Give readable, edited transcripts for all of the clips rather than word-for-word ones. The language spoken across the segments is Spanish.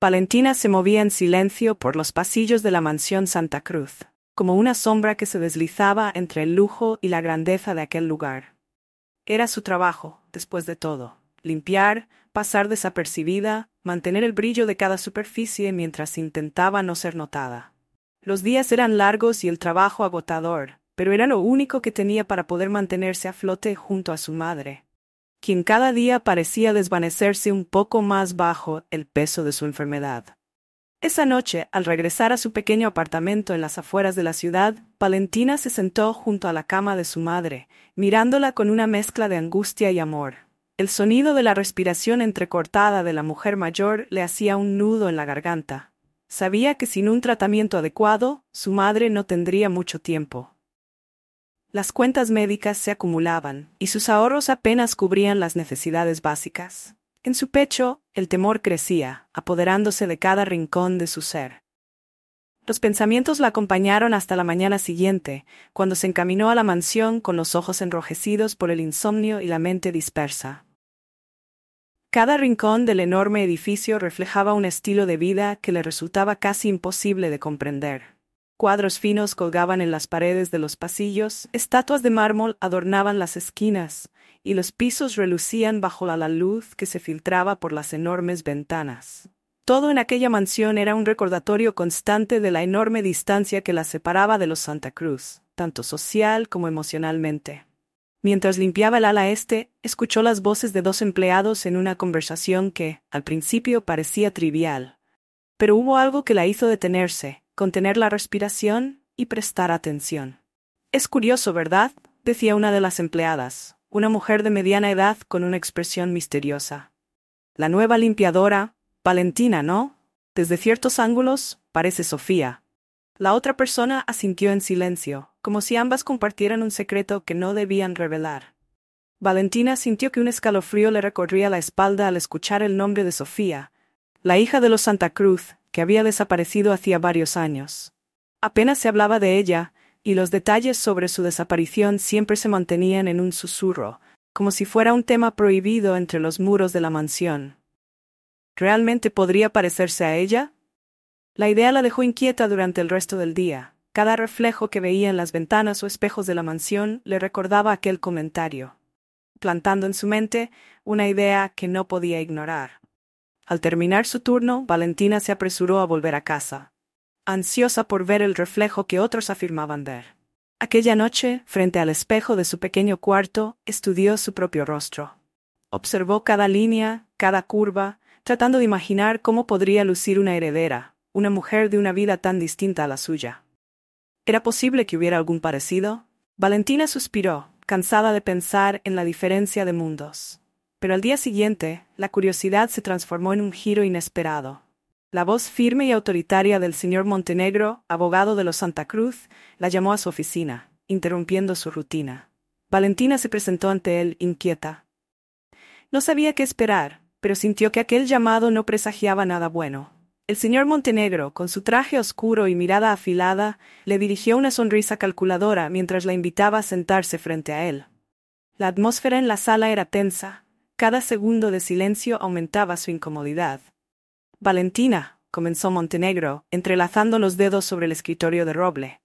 Valentina se movía en silencio por los pasillos de la mansión Santa Cruz, como una sombra que se deslizaba entre el lujo y la grandeza de aquel lugar. Era su trabajo, después de todo, limpiar, pasar desapercibida, mantener el brillo de cada superficie mientras intentaba no ser notada. Los días eran largos y el trabajo agotador, pero era lo único que tenía para poder mantenerse a flote junto a su madre, quien cada día parecía desvanecerse un poco más bajo el peso de su enfermedad. Esa noche, al regresar a su pequeño apartamento en las afueras de la ciudad, Valentina se sentó junto a la cama de su madre, mirándola con una mezcla de angustia y amor. El sonido de la respiración entrecortada de la mujer mayor le hacía un nudo en la garganta. Sabía que sin un tratamiento adecuado, su madre no tendría mucho tiempo. Las cuentas médicas se acumulaban, y sus ahorros apenas cubrían las necesidades básicas. En su pecho, el temor crecía, apoderándose de cada rincón de su ser. Los pensamientos la acompañaron hasta la mañana siguiente, cuando se encaminó a la mansión con los ojos enrojecidos por el insomnio y la mente dispersa. Cada rincón del enorme edificio reflejaba un estilo de vida que le resultaba casi imposible de comprender. Cuadros finos colgaban en las paredes de los pasillos, estatuas de mármol adornaban las esquinas, y los pisos relucían bajo la luz que se filtraba por las enormes ventanas. Todo en aquella mansión era un recordatorio constante de la enorme distancia que la separaba de los Santa Cruz, tanto social como emocionalmente. Mientras limpiaba el ala este, escuchó las voces de dos empleados en una conversación que, al principio, parecía trivial. Pero hubo algo que la hizo detenerse, contener la respiración y prestar atención. «Es curioso, ¿verdad?», decía una de las empleadas, una mujer de mediana edad con una expresión misteriosa. «La nueva limpiadora, Valentina, ¿no? Desde ciertos ángulos, parece Sofía». La otra persona asintió en silencio, como si ambas compartieran un secreto que no debían revelar. Valentina sintió que un escalofrío le recorría la espalda al escuchar el nombre de Sofía, la hija de los Santa Cruz, que había desaparecido hacía varios años. Apenas se hablaba de ella, y los detalles sobre su desaparición siempre se mantenían en un susurro, como si fuera un tema prohibido entre los muros de la mansión. ¿Realmente podría parecerse a ella? La idea la dejó inquieta durante el resto del día. Cada reflejo que veía en las ventanas o espejos de la mansión le recordaba aquel comentario, plantando en su mente una idea que no podía ignorar. Al terminar su turno, Valentina se apresuró a volver a casa, ansiosa por ver el reflejo que otros afirmaban ver. Aquella noche, frente al espejo de su pequeño cuarto, estudió su propio rostro. Observó cada línea, cada curva, tratando de imaginar cómo podría lucir una heredera, una mujer de una vida tan distinta a la suya. ¿Era posible que hubiera algún parecido? Valentina suspiró, cansada de pensar en la diferencia de mundos. Pero al día siguiente, la curiosidad se transformó en un giro inesperado. La voz firme y autoritaria del señor Montenegro, abogado de los Santa Cruz, la llamó a su oficina, interrumpiendo su rutina. Valentina se presentó ante él, inquieta. No sabía qué esperar, pero sintió que aquel llamado no presagiaba nada bueno. El señor Montenegro, con su traje oscuro y mirada afilada, le dirigió una sonrisa calculadora mientras la invitaba a sentarse frente a él. La atmósfera en la sala era tensa. Cada segundo de silencio aumentaba su incomodidad. «Valentina», comenzó Montenegro, entrelazando los dedos sobre el escritorio de roble.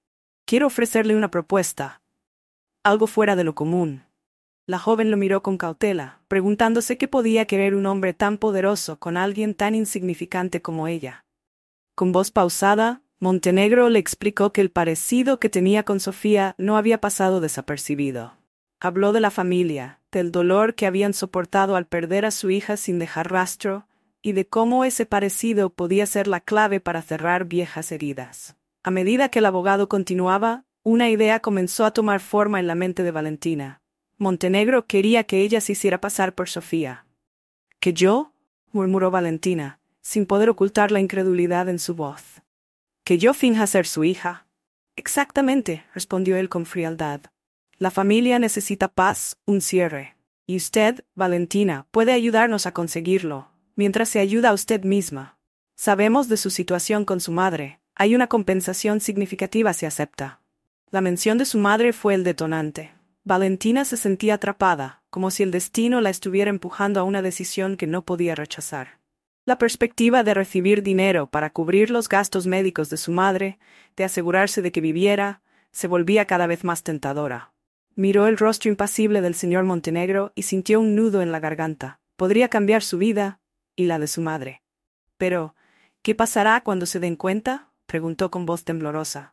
«Quiero ofrecerle una propuesta. Algo fuera de lo común». La joven lo miró con cautela, preguntándose qué podía querer un hombre tan poderoso con alguien tan insignificante como ella. Con voz pausada, Montenegro le explicó que el parecido que tenía con Sofía no había pasado desapercibido. Habló de la familia, del dolor que habían soportado al perder a su hija sin dejar rastro, y de cómo ese parecido podía ser la clave para cerrar viejas heridas. A medida que el abogado continuaba, una idea comenzó a tomar forma en la mente de Valentina. Montenegro quería que ella se hiciera pasar por Sofía. ¿Que yo?, murmuró Valentina, sin poder ocultar la incredulidad en su voz. ¿Que yo finja ser su hija? Exactamente, respondió él con frialdad. La familia necesita paz, un cierre. Y usted, Valentina, puede ayudarnos a conseguirlo, mientras se ayuda a usted misma. Sabemos de su situación con su madre. Hay una compensación significativa si acepta. La mención de su madre fue el detonante. Valentina se sentía atrapada, como si el destino la estuviera empujando a una decisión que no podía rechazar. La perspectiva de recibir dinero para cubrir los gastos médicos de su madre, de asegurarse de que viviera, se volvía cada vez más tentadora. Miró el rostro impasible del señor Montenegro y sintió un nudo en la garganta. Podría cambiar su vida y la de su madre. Pero, ¿qué pasará cuando se den cuenta?, preguntó con voz temblorosa.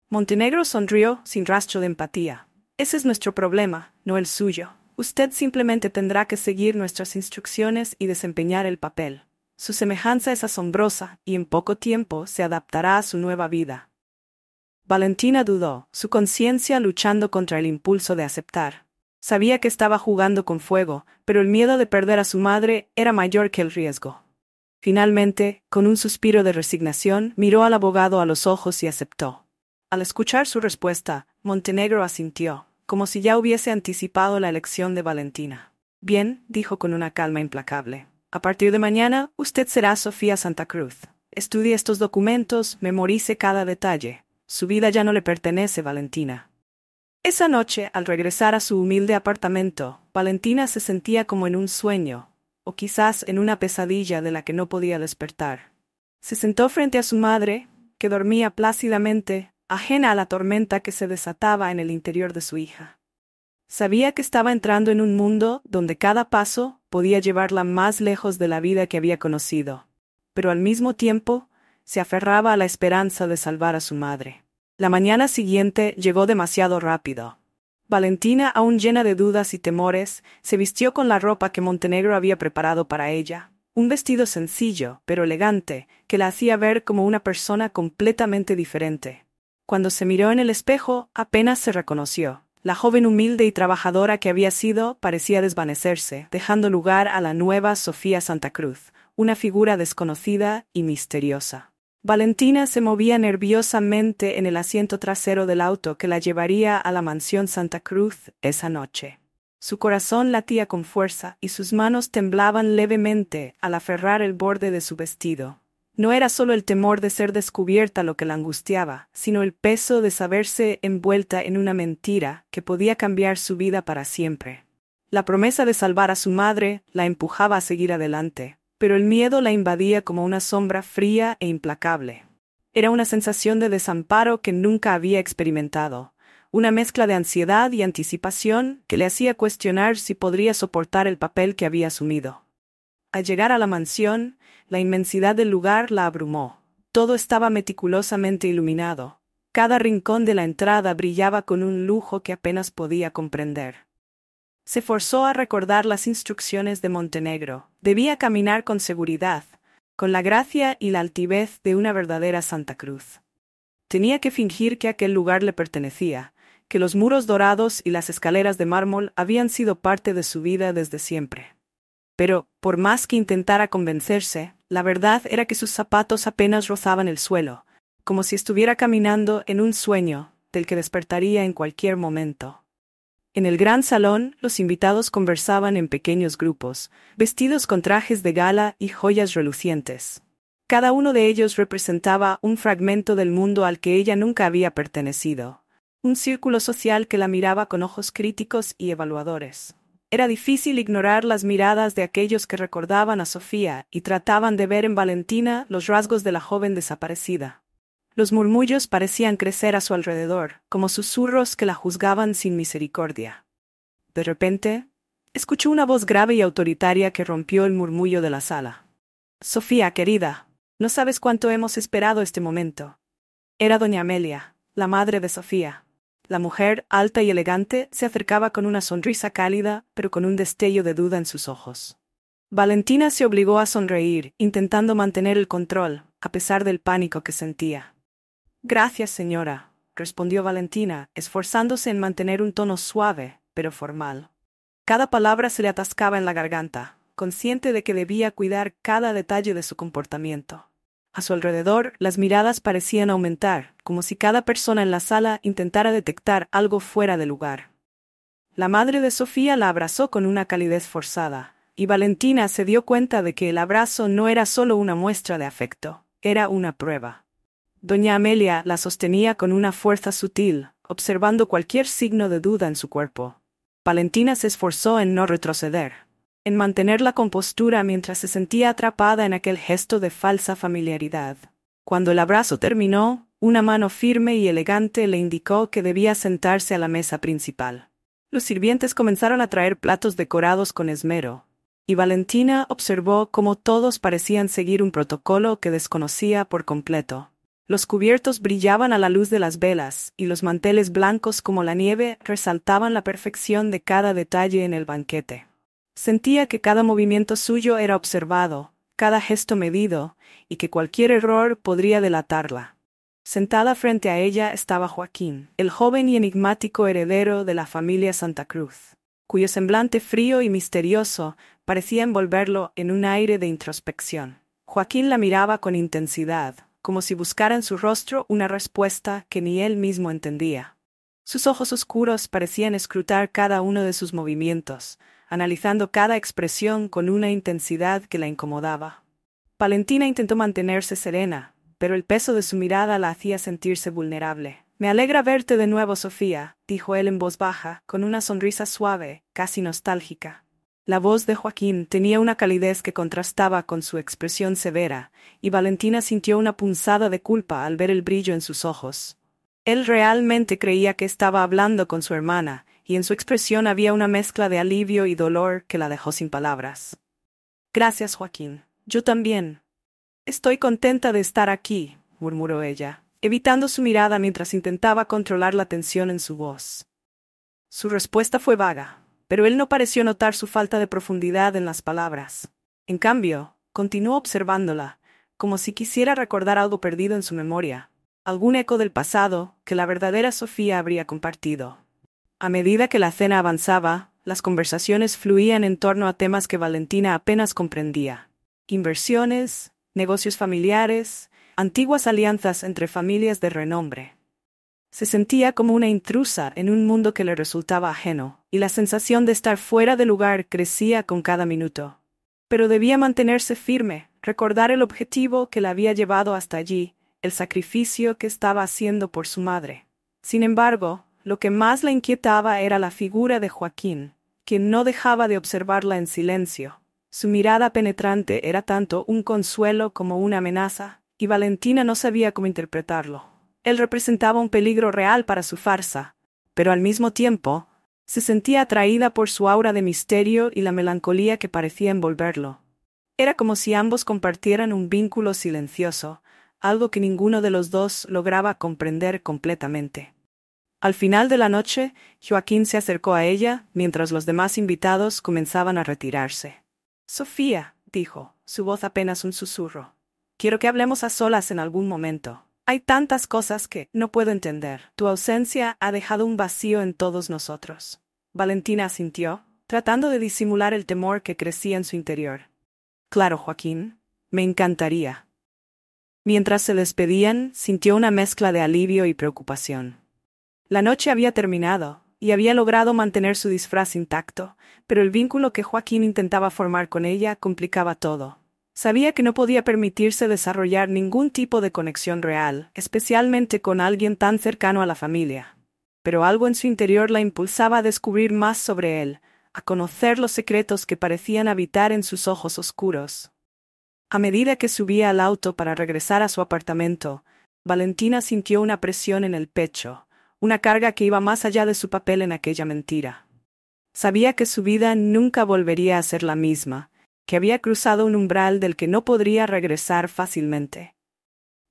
Montenegro sonrió sin rastro de empatía. Ese es nuestro problema, no el suyo. Usted simplemente tendrá que seguir nuestras instrucciones y desempeñar el papel. Su semejanza es asombrosa y en poco tiempo se adaptará a su nueva vida. Valentina dudó, su conciencia luchando contra el impulso de aceptar. Sabía que estaba jugando con fuego, pero el miedo de perder a su madre era mayor que el riesgo. Finalmente, con un suspiro de resignación, miró al abogado a los ojos y aceptó. Al escuchar su respuesta, Montenegro asintió, como si ya hubiese anticipado la elección de Valentina. Bien, dijo con una calma implacable. A partir de mañana, usted será Sofía Santa Cruz. Estudie estos documentos, memorice cada detalle. Su vida ya no le pertenece, Valentina. Esa noche, al regresar a su humilde apartamento, Valentina se sentía como en un sueño, o quizás en una pesadilla de la que no podía despertar. Se sentó frente a su madre, que dormía plácidamente, ajena a la tormenta que se desataba en el interior de su hija. Sabía que estaba entrando en un mundo donde cada paso podía llevarla más lejos de la vida que había conocido, pero al mismo tiempo se aferraba a la esperanza de salvar a su madre. La mañana siguiente llegó demasiado rápido. Valentina, aún llena de dudas y temores, se vistió con la ropa que Montenegro había preparado para ella, un vestido sencillo, pero elegante, que la hacía ver como una persona completamente diferente. Cuando se miró en el espejo, apenas se reconoció. La joven humilde y trabajadora que había sido parecía desvanecerse, dejando lugar a la nueva Sofía Santa Cruz, una figura desconocida y misteriosa. Valentina se movía nerviosamente en el asiento trasero del auto que la llevaría a la mansión Santa Cruz esa noche. Su corazón latía con fuerza y sus manos temblaban levemente al aferrar el borde de su vestido. No era solo el temor de ser descubierta lo que la angustiaba, sino el peso de saberse envuelta en una mentira que podía cambiar su vida para siempre. La promesa de salvar a su madre la empujaba a seguir adelante, pero el miedo la invadía como una sombra fría e implacable. Era una sensación de desamparo que nunca había experimentado, una mezcla de ansiedad y anticipación que le hacía cuestionar si podría soportar el papel que había asumido. Al llegar a la mansión, la inmensidad del lugar la abrumó. Todo estaba meticulosamente iluminado. Cada rincón de la entrada brillaba con un lujo que apenas podía comprender. Se forzó a recordar las instrucciones de Montenegro. Debía caminar con seguridad, con la gracia y la altivez de una verdadera Santa Cruz. Tenía que fingir que aquel lugar le pertenecía, que los muros dorados y las escaleras de mármol habían sido parte de su vida desde siempre. Pero, por más que intentara convencerse, la verdad era que sus zapatos apenas rozaban el suelo, como si estuviera caminando en un sueño del que despertaría en cualquier momento. En el gran salón, los invitados conversaban en pequeños grupos, vestidos con trajes de gala y joyas relucientes. Cada uno de ellos representaba un fragmento del mundo al que ella nunca había pertenecido, un círculo social que la miraba con ojos críticos y evaluadores. Era difícil ignorar las miradas de aquellos que recordaban a Sofía y trataban de ver en Valentina los rasgos de la joven desaparecida. Los murmullos parecían crecer a su alrededor, como susurros que la juzgaban sin misericordia. De repente, escuchó una voz grave y autoritaria que rompió el murmullo de la sala. «Sofía, querida, no sabes cuánto hemos esperado este momento». Era doña Amelia, la madre de Sofía. La mujer, alta y elegante, se acercaba con una sonrisa cálida, pero con un destello de duda en sus ojos. Valentina se obligó a sonreír, intentando mantener el control, a pesar del pánico que sentía. «Gracias, señora», respondió Valentina, esforzándose en mantener un tono suave, pero formal. Cada palabra se le atascaba en la garganta, consciente de que debía cuidar cada detalle de su comportamiento. A su alrededor, las miradas parecían aumentar, como si cada persona en la sala intentara detectar algo fuera de lugar. La madre de Sofía la abrazó con una calidez forzada, y Valentina se dio cuenta de que el abrazo no era solo una muestra de afecto, era una prueba. Doña Amelia la sostenía con una fuerza sutil, observando cualquier signo de duda en su cuerpo. Valentina se esforzó en no retroceder. en mantener la compostura mientras se sentía atrapada en aquel gesto de falsa familiaridad. Cuando el abrazo terminó, una mano firme y elegante le indicó que debía sentarse a la mesa principal. Los sirvientes comenzaron a traer platos decorados con esmero, y Valentina observó cómo todos parecían seguir un protocolo que desconocía por completo. Los cubiertos brillaban a la luz de las velas, y los manteles blancos como la nieve resaltaban la perfección de cada detalle en el banquete. Sentía que cada movimiento suyo era observado, cada gesto medido, y que cualquier error podría delatarla. Sentada frente a ella estaba Joaquín, el joven y enigmático heredero de la familia Santa Cruz, cuyo semblante frío y misterioso parecía envolverlo en un aire de introspección. Joaquín la miraba con intensidad, como si buscara en su rostro una respuesta que ni él mismo entendía. Sus ojos oscuros parecían escrutar cada uno de sus movimientos, analizando cada expresión con una intensidad que la incomodaba. Valentina intentó mantenerse serena, pero el peso de su mirada la hacía sentirse vulnerable. «Me alegra verte de nuevo, Sofía», dijo él en voz baja, con una sonrisa suave, casi nostálgica. La voz de Joaquín tenía una calidez que contrastaba con su expresión severa, y Valentina sintió una punzada de culpa al ver el brillo en sus ojos. Él realmente creía que estaba hablando con su hermana, y en su expresión había una mezcla de alivio y dolor que la dejó sin palabras. «Gracias, Joaquín. Yo también. Estoy contenta de estar aquí», murmuró ella, evitando su mirada mientras intentaba controlar la tensión en su voz. Su respuesta fue vaga, pero él no pareció notar su falta de profundidad en las palabras. En cambio, continuó observándola, como si quisiera recordar algo perdido en su memoria, algún eco del pasado que la verdadera Sofía habría compartido. A medida que la cena avanzaba, las conversaciones fluían en torno a temas que Valentina apenas comprendía: inversiones, negocios familiares, antiguas alianzas entre familias de renombre. Se sentía como una intrusa en un mundo que le resultaba ajeno, y la sensación de estar fuera de lugar crecía con cada minuto. Pero debía mantenerse firme, recordar el objetivo que la había llevado hasta allí, el sacrificio que estaba haciendo por su madre. Sin embargo, lo que más la inquietaba era la figura de Joaquín, quien no dejaba de observarla en silencio. Su mirada penetrante era tanto un consuelo como una amenaza, y Valentina no sabía cómo interpretarlo. Él representaba un peligro real para su farsa, pero al mismo tiempo, se sentía atraída por su aura de misterio y la melancolía que parecía envolverlo. Era como si ambos compartieran un vínculo silencioso, algo que ninguno de los dos lograba comprender completamente. Al final de la noche, Joaquín se acercó a ella, mientras los demás invitados comenzaban a retirarse. «Sofía», dijo, su voz apenas un susurro, «quiero que hablemos a solas en algún momento. Hay tantas cosas que no puedo entender. Tu ausencia ha dejado un vacío en todos nosotros». Valentina asintió, tratando de disimular el temor que crecía en su interior. «Claro, Joaquín, me encantaría». Mientras se despedían, sintió una mezcla de alivio y preocupación. La noche había terminado, y había logrado mantener su disfraz intacto, pero el vínculo que Joaquín intentaba formar con ella complicaba todo. Sabía que no podía permitirse desarrollar ningún tipo de conexión real, especialmente con alguien tan cercano a la familia. Pero algo en su interior la impulsaba a descubrir más sobre él, a conocer los secretos que parecían habitar en sus ojos oscuros. A medida que subía al auto para regresar a su apartamento, Valentina sintió una presión en el pecho, una carga que iba más allá de su papel en aquella mentira. Sabía que su vida nunca volvería a ser la misma, que había cruzado un umbral del que no podría regresar fácilmente.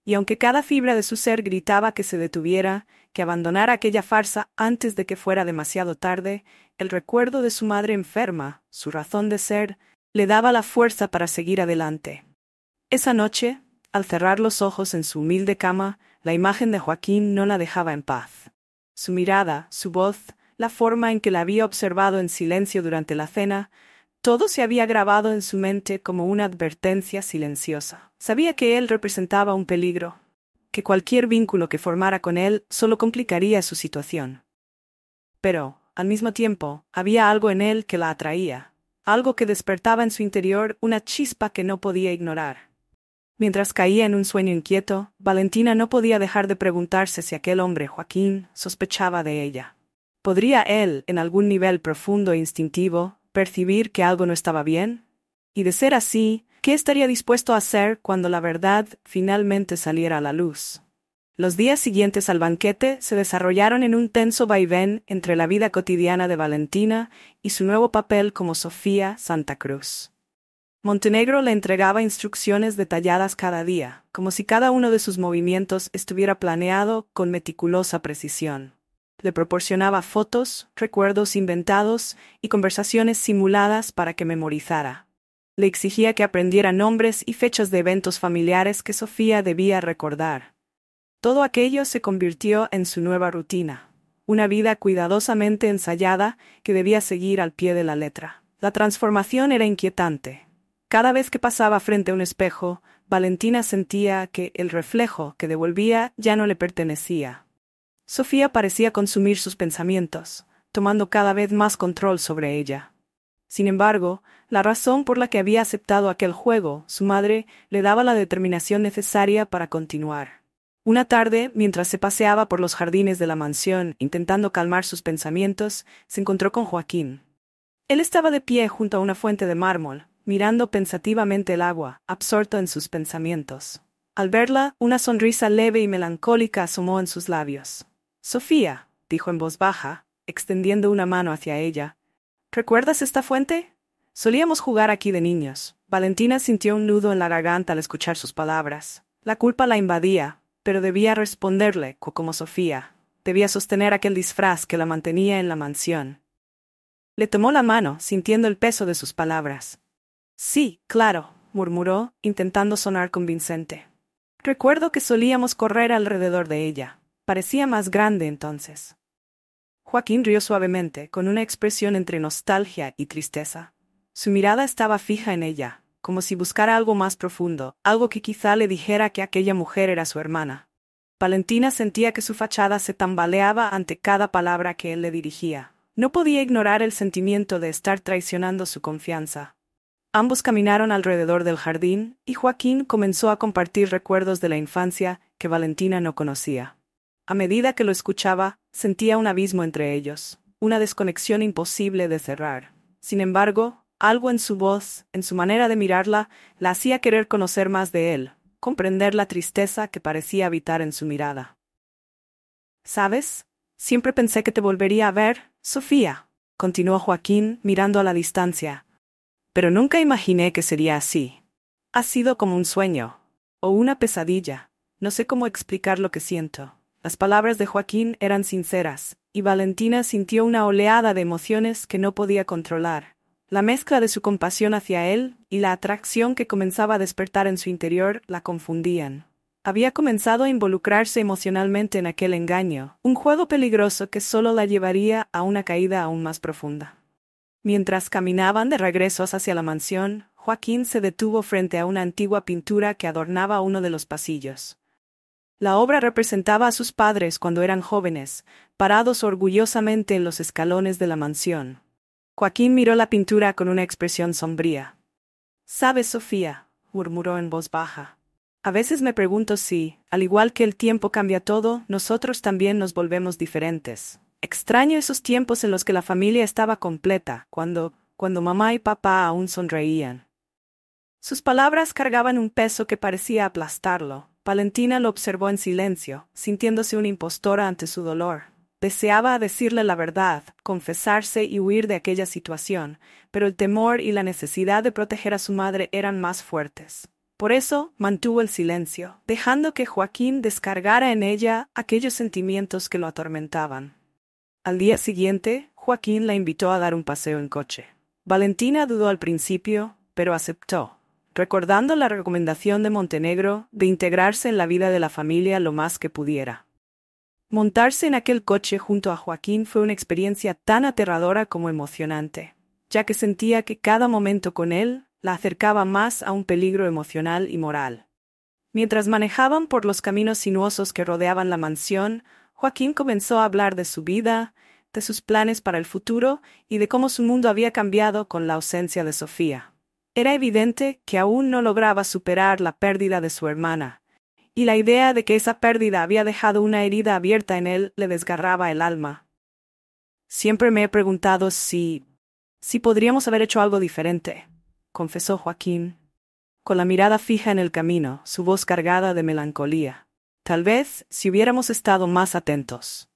Y aunque cada fibra de su ser gritaba que se detuviera, que abandonara aquella farsa antes de que fuera demasiado tarde, el recuerdo de su madre enferma, su razón de ser, le daba la fuerza para seguir adelante. Esa noche, al cerrar los ojos en su humilde cama, la imagen de Joaquín no la dejaba en paz. Su mirada, su voz, la forma en que la había observado en silencio durante la cena, todo se había grabado en su mente como una advertencia silenciosa. Sabía que él representaba un peligro, que cualquier vínculo que formara con él solo complicaría su situación. Pero, al mismo tiempo, había algo en él que la atraía, algo que despertaba en su interior una chispa que no podía ignorar. Mientras caía en un sueño inquieto, Valentina no podía dejar de preguntarse si aquel hombre, Joaquín, sospechaba de ella. ¿Podría él, en algún nivel profundo e instintivo, percibir que algo no estaba bien. Y de ser así, ¿qué estaría dispuesto a hacer cuando la verdad finalmente saliera a la luz? Los días siguientes al banquete se desarrollaron en un tenso vaivén entre la vida cotidiana de Valentina y su nuevo papel como Sofía Santa Cruz. Montenegro le entregaba instrucciones detalladas cada día, como si cada uno de sus movimientos estuviera planeado con meticulosa precisión. Le proporcionaba fotos, recuerdos inventados y conversaciones simuladas para que memorizara. Le exigía que aprendiera nombres y fechas de eventos familiares que Sofía debía recordar. Todo aquello se convirtió en su nueva rutina, una vida cuidadosamente ensayada que debía seguir al pie de la letra. La transformación era inquietante. Cada vez que pasaba frente a un espejo, Valentina sentía que el reflejo que devolvía ya no le pertenecía. Sofía parecía consumir sus pensamientos, tomando cada vez más control sobre ella. Sin embargo, la razón por la que había aceptado aquel juego, su madre, le daba la determinación necesaria para continuar. Una tarde, mientras se paseaba por los jardines de la mansión, intentando calmar sus pensamientos, se encontró con Joaquín. Él estaba de pie junto a una fuente de mármol, mirando pensativamente el agua, absorto en sus pensamientos. Al verla, una sonrisa leve y melancólica asomó en sus labios. «Sofía», dijo en voz baja, extendiendo una mano hacia ella. «¿Recuerdas esta fuente? Solíamos jugar aquí de niños». Valentina sintió un nudo en la garganta al escuchar sus palabras. La culpa la invadía, pero debía responderle como Sofía. Debía sostener aquel disfraz que la mantenía en la mansión. Le tomó la mano, sintiendo el peso de sus palabras. «Sí, claro», murmuró, intentando sonar convincente. «Recuerdo que solíamos correr alrededor de ella. Parecía más grande entonces». Joaquín rió suavemente, con una expresión entre nostalgia y tristeza. Su mirada estaba fija en ella, como si buscara algo más profundo, algo que quizá le dijera que aquella mujer era su hermana. Valentina sentía que su fachada se tambaleaba ante cada palabra que él le dirigía. No podía ignorar el sentimiento de estar traicionando su confianza. Ambos caminaron alrededor del jardín, y Joaquín comenzó a compartir recuerdos de la infancia que Valentina no conocía. A medida que lo escuchaba, sentía un abismo entre ellos, una desconexión imposible de cerrar. Sin embargo, algo en su voz, en su manera de mirarla, la hacía querer conocer más de él, comprender la tristeza que parecía habitar en su mirada. «¿Sabes? Siempre pensé que te volvería a ver, Sofía», continuó Joaquín, mirando a la distancia. «Pero nunca imaginé que sería así. Ha sido como un sueño, o una pesadilla. No sé cómo explicar lo que siento». Las palabras de Joaquín eran sinceras, y Valentina sintió una oleada de emociones que no podía controlar. La mezcla de su compasión hacia él y la atracción que comenzaba a despertar en su interior la confundían. Había comenzado a involucrarse emocionalmente en aquel engaño, un juego peligroso que solo la llevaría a una caída aún más profunda. Mientras caminaban de regreso hacia la mansión, Joaquín se detuvo frente a una antigua pintura que adornaba uno de los pasillos. La obra representaba a sus padres cuando eran jóvenes, parados orgullosamente en los escalones de la mansión. Joaquín miró la pintura con una expresión sombría. «¿Sabes, Sofía?», murmuró en voz baja. «A veces me pregunto si, al igual que el tiempo cambia todo, nosotros también nos volvemos diferentes. Extraño esos tiempos en los que la familia estaba completa, cuando mamá y papá aún sonreían». Sus palabras cargaban un peso que parecía aplastarlo. Valentina lo observó en silencio, sintiéndose una impostora ante su dolor. Deseaba decirle la verdad, confesarse y huir de aquella situación, pero el temor y la necesidad de proteger a su madre eran más fuertes. Por eso mantuvo el silencio, dejando que Joaquín descargara en ella aquellos sentimientos que lo atormentaban. Al día siguiente, Joaquín la invitó a dar un paseo en coche. Valentina dudó al principio, pero aceptó, recordando la recomendación de Montenegro de integrarse en la vida de la familia lo más que pudiera. Montarse en aquel coche junto a Joaquín fue una experiencia tan aterradora como emocionante, ya que sentía que cada momento con él la acercaba más a un peligro emocional y moral. Mientras manejaban por los caminos sinuosos que rodeaban la mansión, Joaquín comenzó a hablar de su vida, de sus planes para el futuro y de cómo su mundo había cambiado con la ausencia de Sofía. Era evidente que aún no lograba superar la pérdida de su hermana, y la idea de que esa pérdida había dejado una herida abierta en él le desgarraba el alma. «Siempre me he preguntado si Sí podríamos haber hecho algo diferente, confesó Joaquín, con la mirada fija en el camino, su voz cargada de melancolía. Tal vez, si hubiéramos estado más atentos.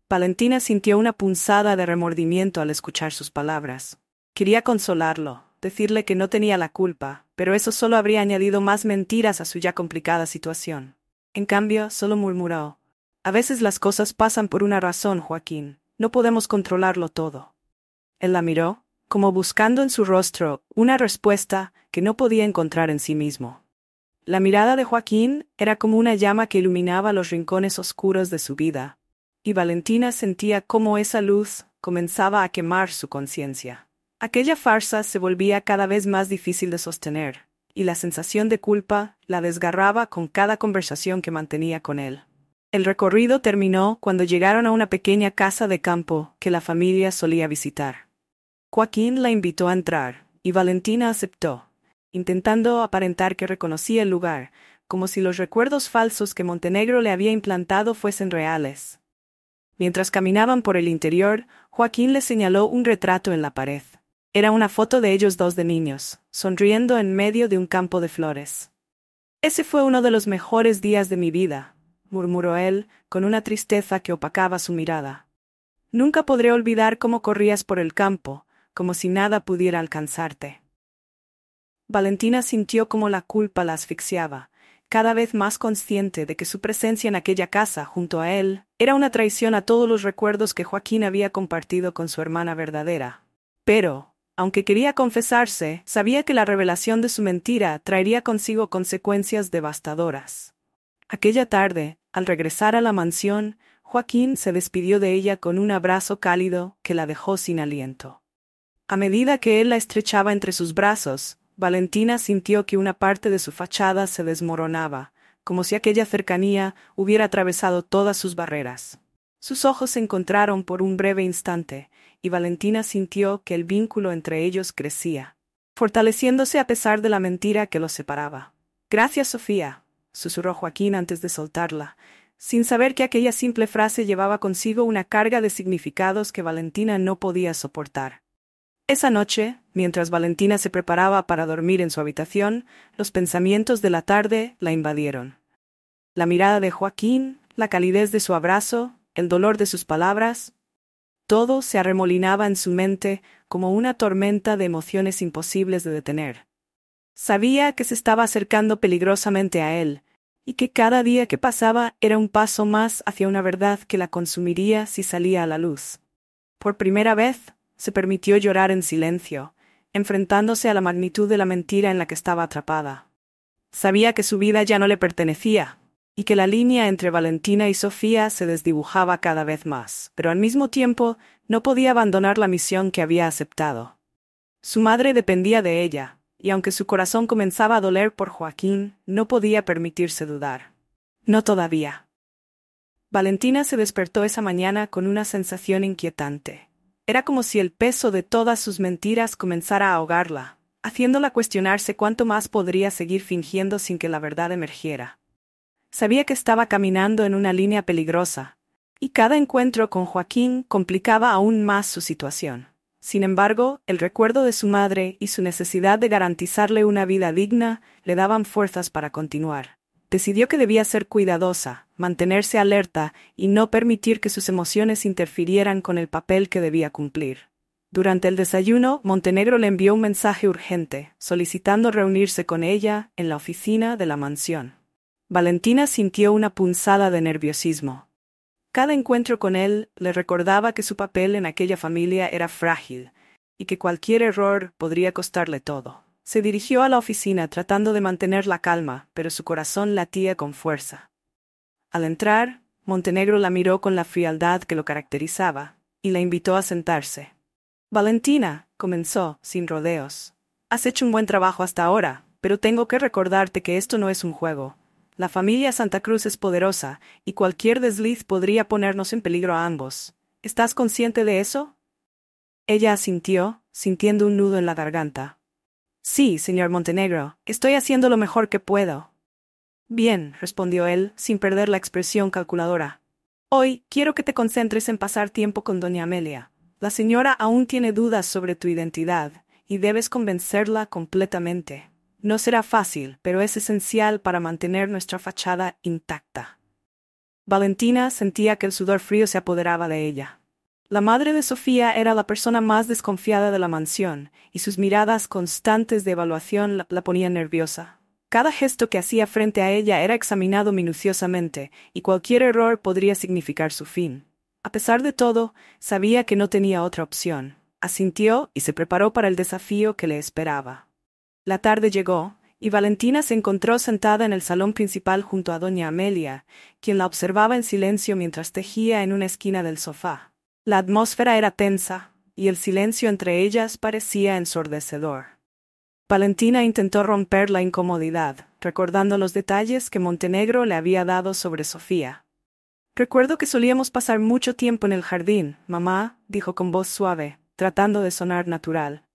Valentina sintió una punzada de remordimiento al escuchar sus palabras. Quería consolarlo, decirle que no tenía la culpa, pero eso solo habría añadido más mentiras a su ya complicada situación. En cambio, solo murmuró: «A veces las cosas pasan por una razón, Joaquín. No podemos controlarlo todo». Él la miró, como buscando en su rostro una respuesta que no podía encontrar en sí mismo. La mirada de Joaquín era como una llama que iluminaba los rincones oscuros de su vida, y Valentina sentía cómo esa luz comenzaba a quemar su conciencia. Aquella farsa se volvía cada vez más difícil de sostener, y la sensación de culpa la desgarraba con cada conversación que mantenía con él. El recorrido terminó cuando llegaron a una pequeña casa de campo que la familia solía visitar. Joaquín la invitó a entrar, y Valentina aceptó, intentando aparentar que reconocía el lugar, como si los recuerdos falsos que Montenegro le había implantado fuesen reales. Mientras caminaban por el interior, Joaquín le señaló un retrato en la pared. Era una foto de ellos dos de niños, sonriendo en medio de un campo de flores. «Ese fue uno de los mejores días de mi vida», murmuró él, con una tristeza que opacaba su mirada. «Nunca podré olvidar cómo corrías por el campo, como si nada pudiera alcanzarte». Valentina sintió cómo la culpa la asfixiaba, cada vez más consciente de que su presencia en aquella casa junto a él era una traición a todos los recuerdos que Joaquín había compartido con su hermana verdadera. Pero, aunque quería confesarse, sabía que la revelación de su mentira traería consigo consecuencias devastadoras. Aquella tarde, al regresar a la mansión, Joaquín se despidió de ella con un abrazo cálido que la dejó sin aliento. A medida que él la estrechaba entre sus brazos, Valentina sintió que una parte de su fachada se desmoronaba, como si aquella cercanía hubiera atravesado todas sus barreras. Sus ojos se encontraron por un breve instante, y Valentina sintió que el vínculo entre ellos crecía, fortaleciéndose a pesar de la mentira que los separaba. «Gracias, Sofía», susurró Joaquín antes de soltarla, sin saber que aquella simple frase llevaba consigo una carga de significados que Valentina no podía soportar. Esa noche, mientras Valentina se preparaba para dormir en su habitación, los pensamientos de la tarde la invadieron. La mirada de Joaquín, la calidez de su abrazo, el dolor de sus palabras, todo se arremolinaba en su mente como una tormenta de emociones imposibles de detener. Sabía que se estaba acercando peligrosamente a él, y que cada día que pasaba era un paso más hacia una verdad que la consumiría si salía a la luz. Por primera vez, se permitió llorar en silencio, enfrentándose a la magnitud de la mentira en la que estaba atrapada. Sabía que su vida ya no le pertenecía, y que la línea entre Valentina y Sofía se desdibujaba cada vez más, pero al mismo tiempo no podía abandonar la misión que había aceptado. Su madre dependía de ella, y aunque su corazón comenzaba a doler por Joaquín, no podía permitirse dudar. No todavía. Valentina se despertó esa mañana con una sensación inquietante. Era como si el peso de todas sus mentiras comenzara a ahogarla, haciéndola cuestionarse cuánto más podría seguir fingiendo sin que la verdad emergiera. Sabía que estaba caminando en una línea peligrosa, y cada encuentro con Joaquín complicaba aún más su situación. Sin embargo, el recuerdo de su madre y su necesidad de garantizarle una vida digna le daban fuerzas para continuar. Decidió que debía ser cuidadosa, mantenerse alerta y no permitir que sus emociones interfirieran con el papel que debía cumplir. Durante el desayuno, Montenegro le envió un mensaje urgente, solicitando reunirse con ella en la oficina de la mansión. Valentina sintió una punzada de nerviosismo. Cada encuentro con él le recordaba que su papel en aquella familia era frágil, y que cualquier error podría costarle todo. Se dirigió a la oficina tratando de mantener la calma, pero su corazón latía con fuerza. Al entrar, Montenegro la miró con la frialdad que lo caracterizaba, y la invitó a sentarse. «Valentina», comenzó, sin rodeos, «has hecho un buen trabajo hasta ahora, pero tengo que recordarte que esto no es un juego. La familia Santa Cruz es poderosa, y cualquier desliz podría ponernos en peligro a ambos. ¿Estás consciente de eso?» Ella asintió, sintiendo un nudo en la garganta. «Sí, señor Montenegro, estoy haciendo lo mejor que puedo». «Bien», respondió él, sin perder la expresión calculadora. «Hoy quiero que te concentres en pasar tiempo con doña Amelia. La señora aún tiene dudas sobre tu identidad, y debes convencerla completamente. No será fácil, pero es esencial para mantener nuestra fachada intacta. Valentina sentía que el sudor frío se apoderaba de ella. La madre de Sofía era la persona más desconfiada de la mansión, y sus miradas constantes de evaluación la ponían nerviosa. Cada gesto que hacía frente a ella era examinado minuciosamente, y cualquier error podría significar su fin. A pesar de todo, sabía que no tenía otra opción. Asintió y se preparó para el desafío que le esperaba. La tarde llegó, y Valentina se encontró sentada en el salón principal junto a doña Amelia, quien la observaba en silencio mientras tejía en una esquina del sofá. La atmósfera era tensa, y el silencio entre ellas parecía ensordecedor. Valentina intentó romper la incomodidad, recordando los detalles que Montenegro le había dado sobre Sofía. «Recuerdo que solíamos pasar mucho tiempo en el jardín, mamá», dijo con voz suave, tratando de sonar natural.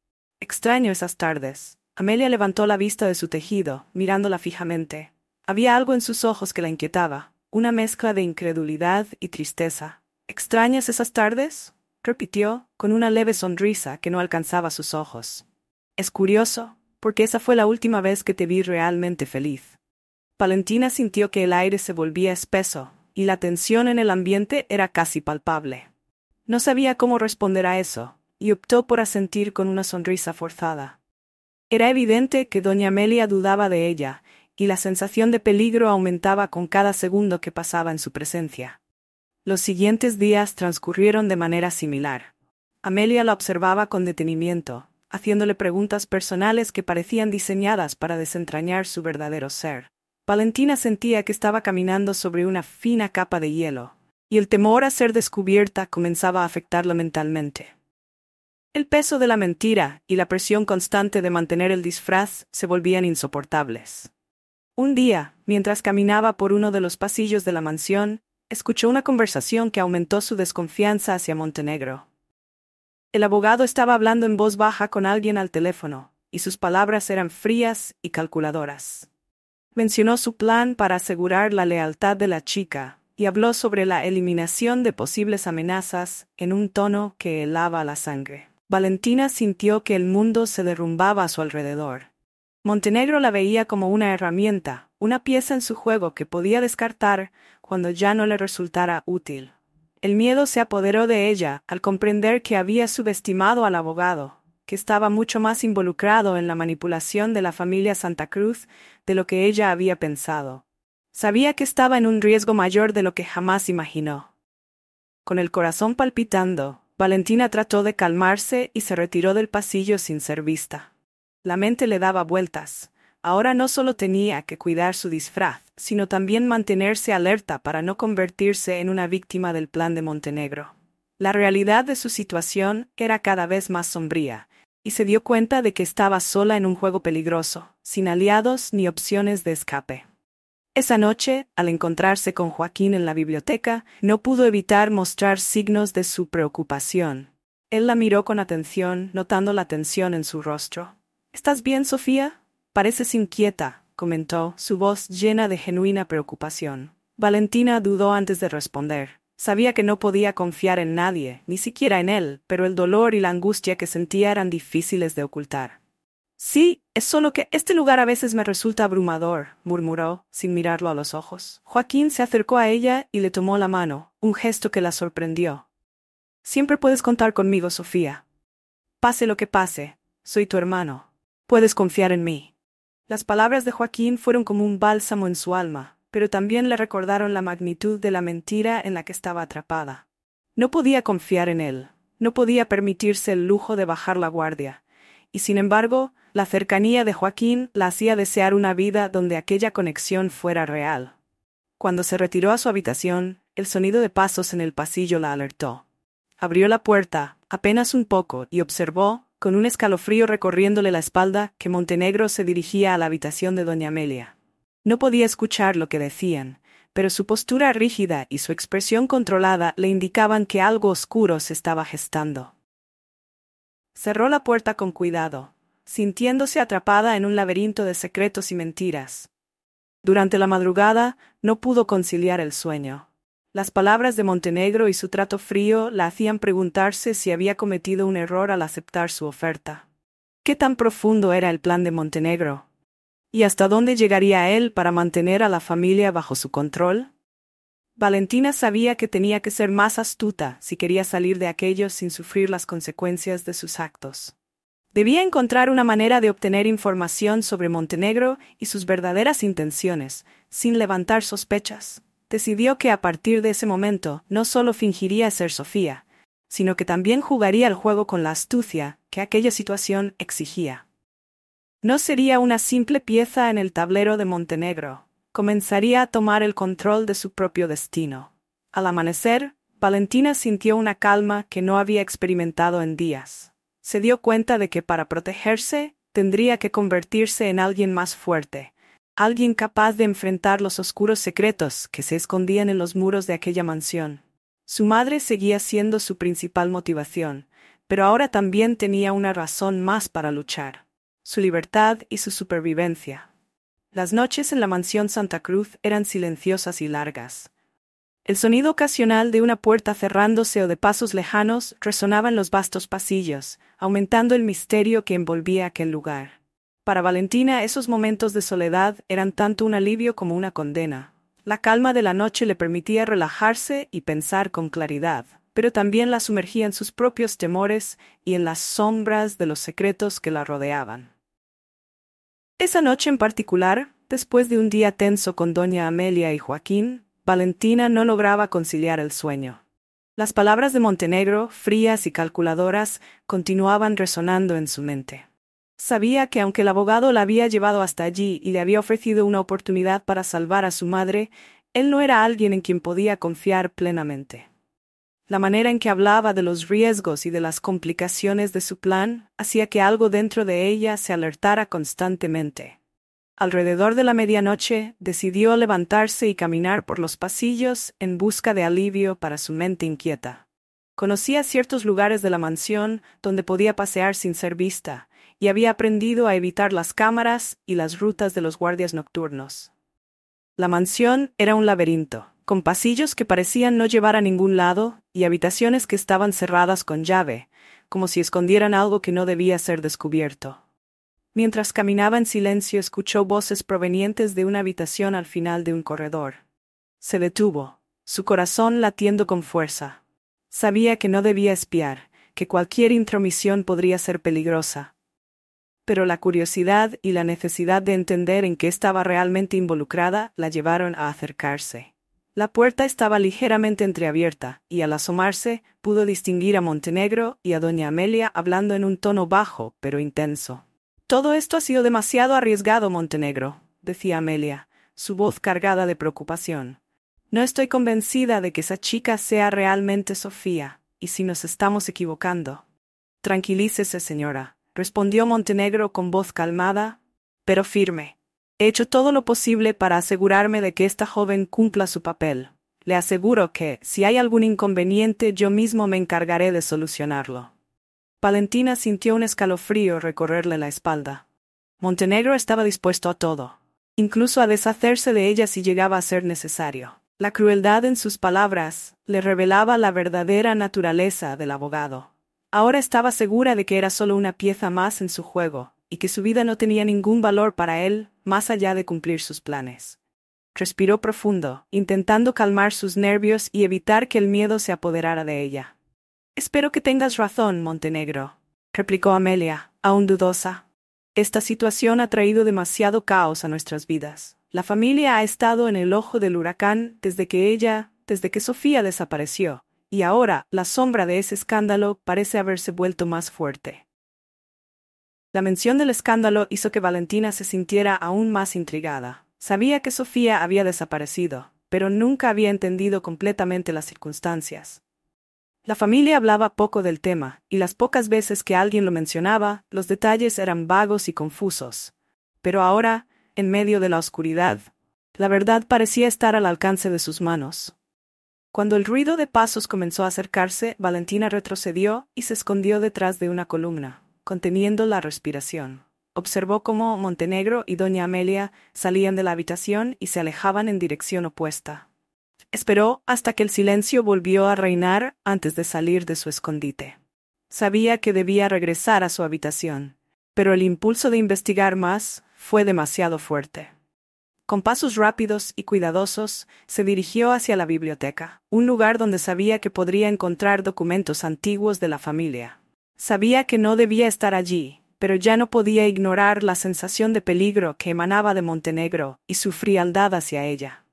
«Extraño esas tardes». Amelia levantó la vista de su tejido, mirándola fijamente. Había algo en sus ojos que la inquietaba, una mezcla de incredulidad y tristeza. «¿Extrañas esas tardes?», repitió, con una leve sonrisa que no alcanzaba sus ojos. «Es curioso, porque esa fue la última vez que te vi realmente feliz». Valentina sintió que el aire se volvía espeso, y la tensión en el ambiente era casi palpable. No sabía cómo responder a eso, y optó por asentir con una sonrisa forzada. Era evidente que doña Amelia dudaba de ella, y la sensación de peligro aumentaba con cada segundo que pasaba en su presencia. Los siguientes días transcurrieron de manera similar. Amelia la observaba con detenimiento, haciéndole preguntas personales que parecían diseñadas para desentrañar su verdadero ser. Valentina sentía que estaba caminando sobre una fina capa de hielo, y el temor a ser descubierta comenzaba a afectarla mentalmente. El peso de la mentira y la presión constante de mantener el disfraz se volvían insoportables. Un día, mientras caminaba por uno de los pasillos de la mansión, escuchó una conversación que aumentó su desconfianza hacia Montenegro. El abogado estaba hablando en voz baja con alguien al teléfono, y sus palabras eran frías y calculadoras. Mencionó su plan para asegurar la lealtad de la chica, y habló sobre la eliminación de posibles amenazas en un tono que helaba la sangre. Valentina sintió que el mundo se derrumbaba a su alrededor. Montenegro la veía como una herramienta, una pieza en su juego que podía descartar cuando ya no le resultara útil. El miedo se apoderó de ella al comprender que había subestimado al abogado, que estaba mucho más involucrado en la manipulación de la familia Santa Cruz de lo que ella había pensado. Sabía que estaba en un riesgo mayor de lo que jamás imaginó. Con el corazón palpitando, Valentina trató de calmarse y se retiró del pasillo sin ser vista. La mente le daba vueltas. Ahora no solo tenía que cuidar su disfraz, sino también mantenerse alerta para no convertirse en una víctima del plan de Montenegro. La realidad de su situación era cada vez más sombría, y se dio cuenta de que estaba sola en un juego peligroso, sin aliados ni opciones de escape. Esa noche, al encontrarse con Joaquín en la biblioteca, no pudo evitar mostrar signos de su preocupación. Él la miró con atención, notando la tensión en su rostro. «¿Estás bien, Sofía? Pareces inquieta», comentó, su voz llena de genuina preocupación. Valentina dudó antes de responder. Sabía que no podía confiar en nadie, ni siquiera en él, pero el dolor y la angustia que sentía eran difíciles de ocultar. «Sí, es solo que este lugar a veces me resulta abrumador», murmuró, sin mirarlo a los ojos. Joaquín se acercó a ella y le tomó la mano, un gesto que la sorprendió. «Siempre puedes contar conmigo, Sofía. Pase lo que pase, soy tu hermano. Puedes confiar en mí». Las palabras de Joaquín fueron como un bálsamo en su alma, pero también le recordaron la magnitud de la mentira en la que estaba atrapada. No podía confiar en él, no podía permitirse el lujo de bajar la guardia, y sin embargo, la cercanía de Joaquín la hacía desear una vida donde aquella conexión fuera real. Cuando se retiró a su habitación, el sonido de pasos en el pasillo la alertó. Abrió la puerta, apenas un poco, y observó, con un escalofrío recorriéndole la espalda, que Montenegro se dirigía a la habitación de doña Amelia. No podía escuchar lo que decían, pero su postura rígida y su expresión controlada le indicaban que algo oscuro se estaba gestando. Cerró la puerta con cuidado, sintiéndose atrapada en un laberinto de secretos y mentiras. Durante la madrugada, no pudo conciliar el sueño. Las palabras de Montenegro y su trato frío la hacían preguntarse si había cometido un error al aceptar su oferta. ¿Qué tan profundo era el plan de Montenegro? ¿Y hasta dónde llegaría él para mantener a la familia bajo su control? Valentina sabía que tenía que ser más astuta si quería salir de aquello sin sufrir las consecuencias de sus actos. Debía encontrar una manera de obtener información sobre Montenegro y sus verdaderas intenciones, sin levantar sospechas. Decidió que a partir de ese momento no solo fingiría ser Sofía, sino que también jugaría el juego con la astucia que aquella situación exigía. No sería una simple pieza en el tablero de Montenegro. Comenzaría a tomar el control de su propio destino. Al amanecer, Valentina sintió una calma que no había experimentado en días. Se dio cuenta de que para protegerse, tendría que convertirse en alguien más fuerte, alguien capaz de enfrentar los oscuros secretos que se escondían en los muros de aquella mansión. Su madre seguía siendo su principal motivación, pero ahora también tenía una razón más para luchar: su libertad y su supervivencia. Las noches en la mansión Santa Cruz eran silenciosas y largas. El sonido ocasional de una puerta cerrándose o de pasos lejanos resonaba en los vastos pasillos, aumentando el misterio que envolvía aquel lugar. Para Valentina, esos momentos de soledad eran tanto un alivio como una condena. La calma de la noche le permitía relajarse y pensar con claridad, pero también la sumergía en sus propios temores y en las sombras de los secretos que la rodeaban. Esa noche en particular, después de un día tenso con doña Amelia y Joaquín, Valentina no lograba conciliar el sueño. Las palabras de Montenegro, frías y calculadoras, continuaban resonando en su mente. Sabía que aunque el abogado la había llevado hasta allí y le había ofrecido una oportunidad para salvar a su madre, él no era alguien en quien podía confiar plenamente. La manera en que hablaba de los riesgos y de las complicaciones de su plan hacía que algo dentro de ella se alertara constantemente. Alrededor de la medianoche, decidió levantarse y caminar por los pasillos en busca de alivio para su mente inquieta. Conocía ciertos lugares de la mansión donde podía pasear sin ser vista, y había aprendido a evitar las cámaras y las rutas de los guardias nocturnos. La mansión era un laberinto, con pasillos que parecían no llevar a ningún lado y habitaciones que estaban cerradas con llave, como si escondieran algo que no debía ser descubierto. Mientras caminaba en silencio, escuchó voces provenientes de una habitación al final de un corredor. Se detuvo, su corazón latiendo con fuerza. Sabía que no debía espiar, que cualquier intromisión podría ser peligrosa. Pero la curiosidad y la necesidad de entender en qué estaba realmente involucrada la llevaron a acercarse. La puerta estaba ligeramente entreabierta, y al asomarse pudo distinguir a Montenegro y a doña Amelia hablando en un tono bajo pero intenso. «Todo esto ha sido demasiado arriesgado, Montenegro», decía Amelia, su voz cargada de preocupación. «No estoy convencida de que esa chica sea realmente Sofía, y si nos estamos equivocando». «Tranquilícese, señora», respondió Montenegro con voz calmada, pero firme. «He hecho todo lo posible para asegurarme de que esta joven cumpla su papel. Le aseguro que, si hay algún inconveniente, yo mismo me encargaré de solucionarlo». Valentina sintió un escalofrío recorrerle la espalda. Montenegro estaba dispuesto a todo, incluso a deshacerse de ella si llegaba a ser necesario. La crueldad en sus palabras le revelaba la verdadera naturaleza del abogado. Ahora estaba segura de que era solo una pieza más en su juego, y que su vida no tenía ningún valor para él, más allá de cumplir sus planes. Respiró profundo, intentando calmar sus nervios y evitar que el miedo se apoderara de ella. «Espero que tengas razón, Montenegro», replicó Amelia, aún dudosa. «Esta situación ha traído demasiado caos a nuestras vidas. La familia ha estado en el ojo del huracán desde que Sofía desapareció, y ahora la sombra de ese escándalo parece haberse vuelto más fuerte». La mención del escándalo hizo que Valentina se sintiera aún más intrigada. Sabía que Sofía había desaparecido, pero nunca había entendido completamente las circunstancias. La familia hablaba poco del tema, y las pocas veces que alguien lo mencionaba, los detalles eran vagos y confusos. Pero ahora, en medio de la oscuridad, la verdad parecía estar al alcance de sus manos. Cuando el ruido de pasos comenzó a acercarse, Valentina retrocedió y se escondió detrás de una columna, conteniendo la respiración. Observó cómo Montenegro y doña Amelia salían de la habitación y se alejaban en dirección opuesta. Esperó hasta que el silencio volvió a reinar antes de salir de su escondite. Sabía que debía regresar a su habitación, pero el impulso de investigar más fue demasiado fuerte. Con pasos rápidos y cuidadosos, se dirigió hacia la biblioteca, un lugar donde sabía que podría encontrar documentos antiguos de la familia. Sabía que no debía estar allí, pero ya no podía ignorar la sensación de peligro que emanaba de Montenegro y su frialdad hacia ella.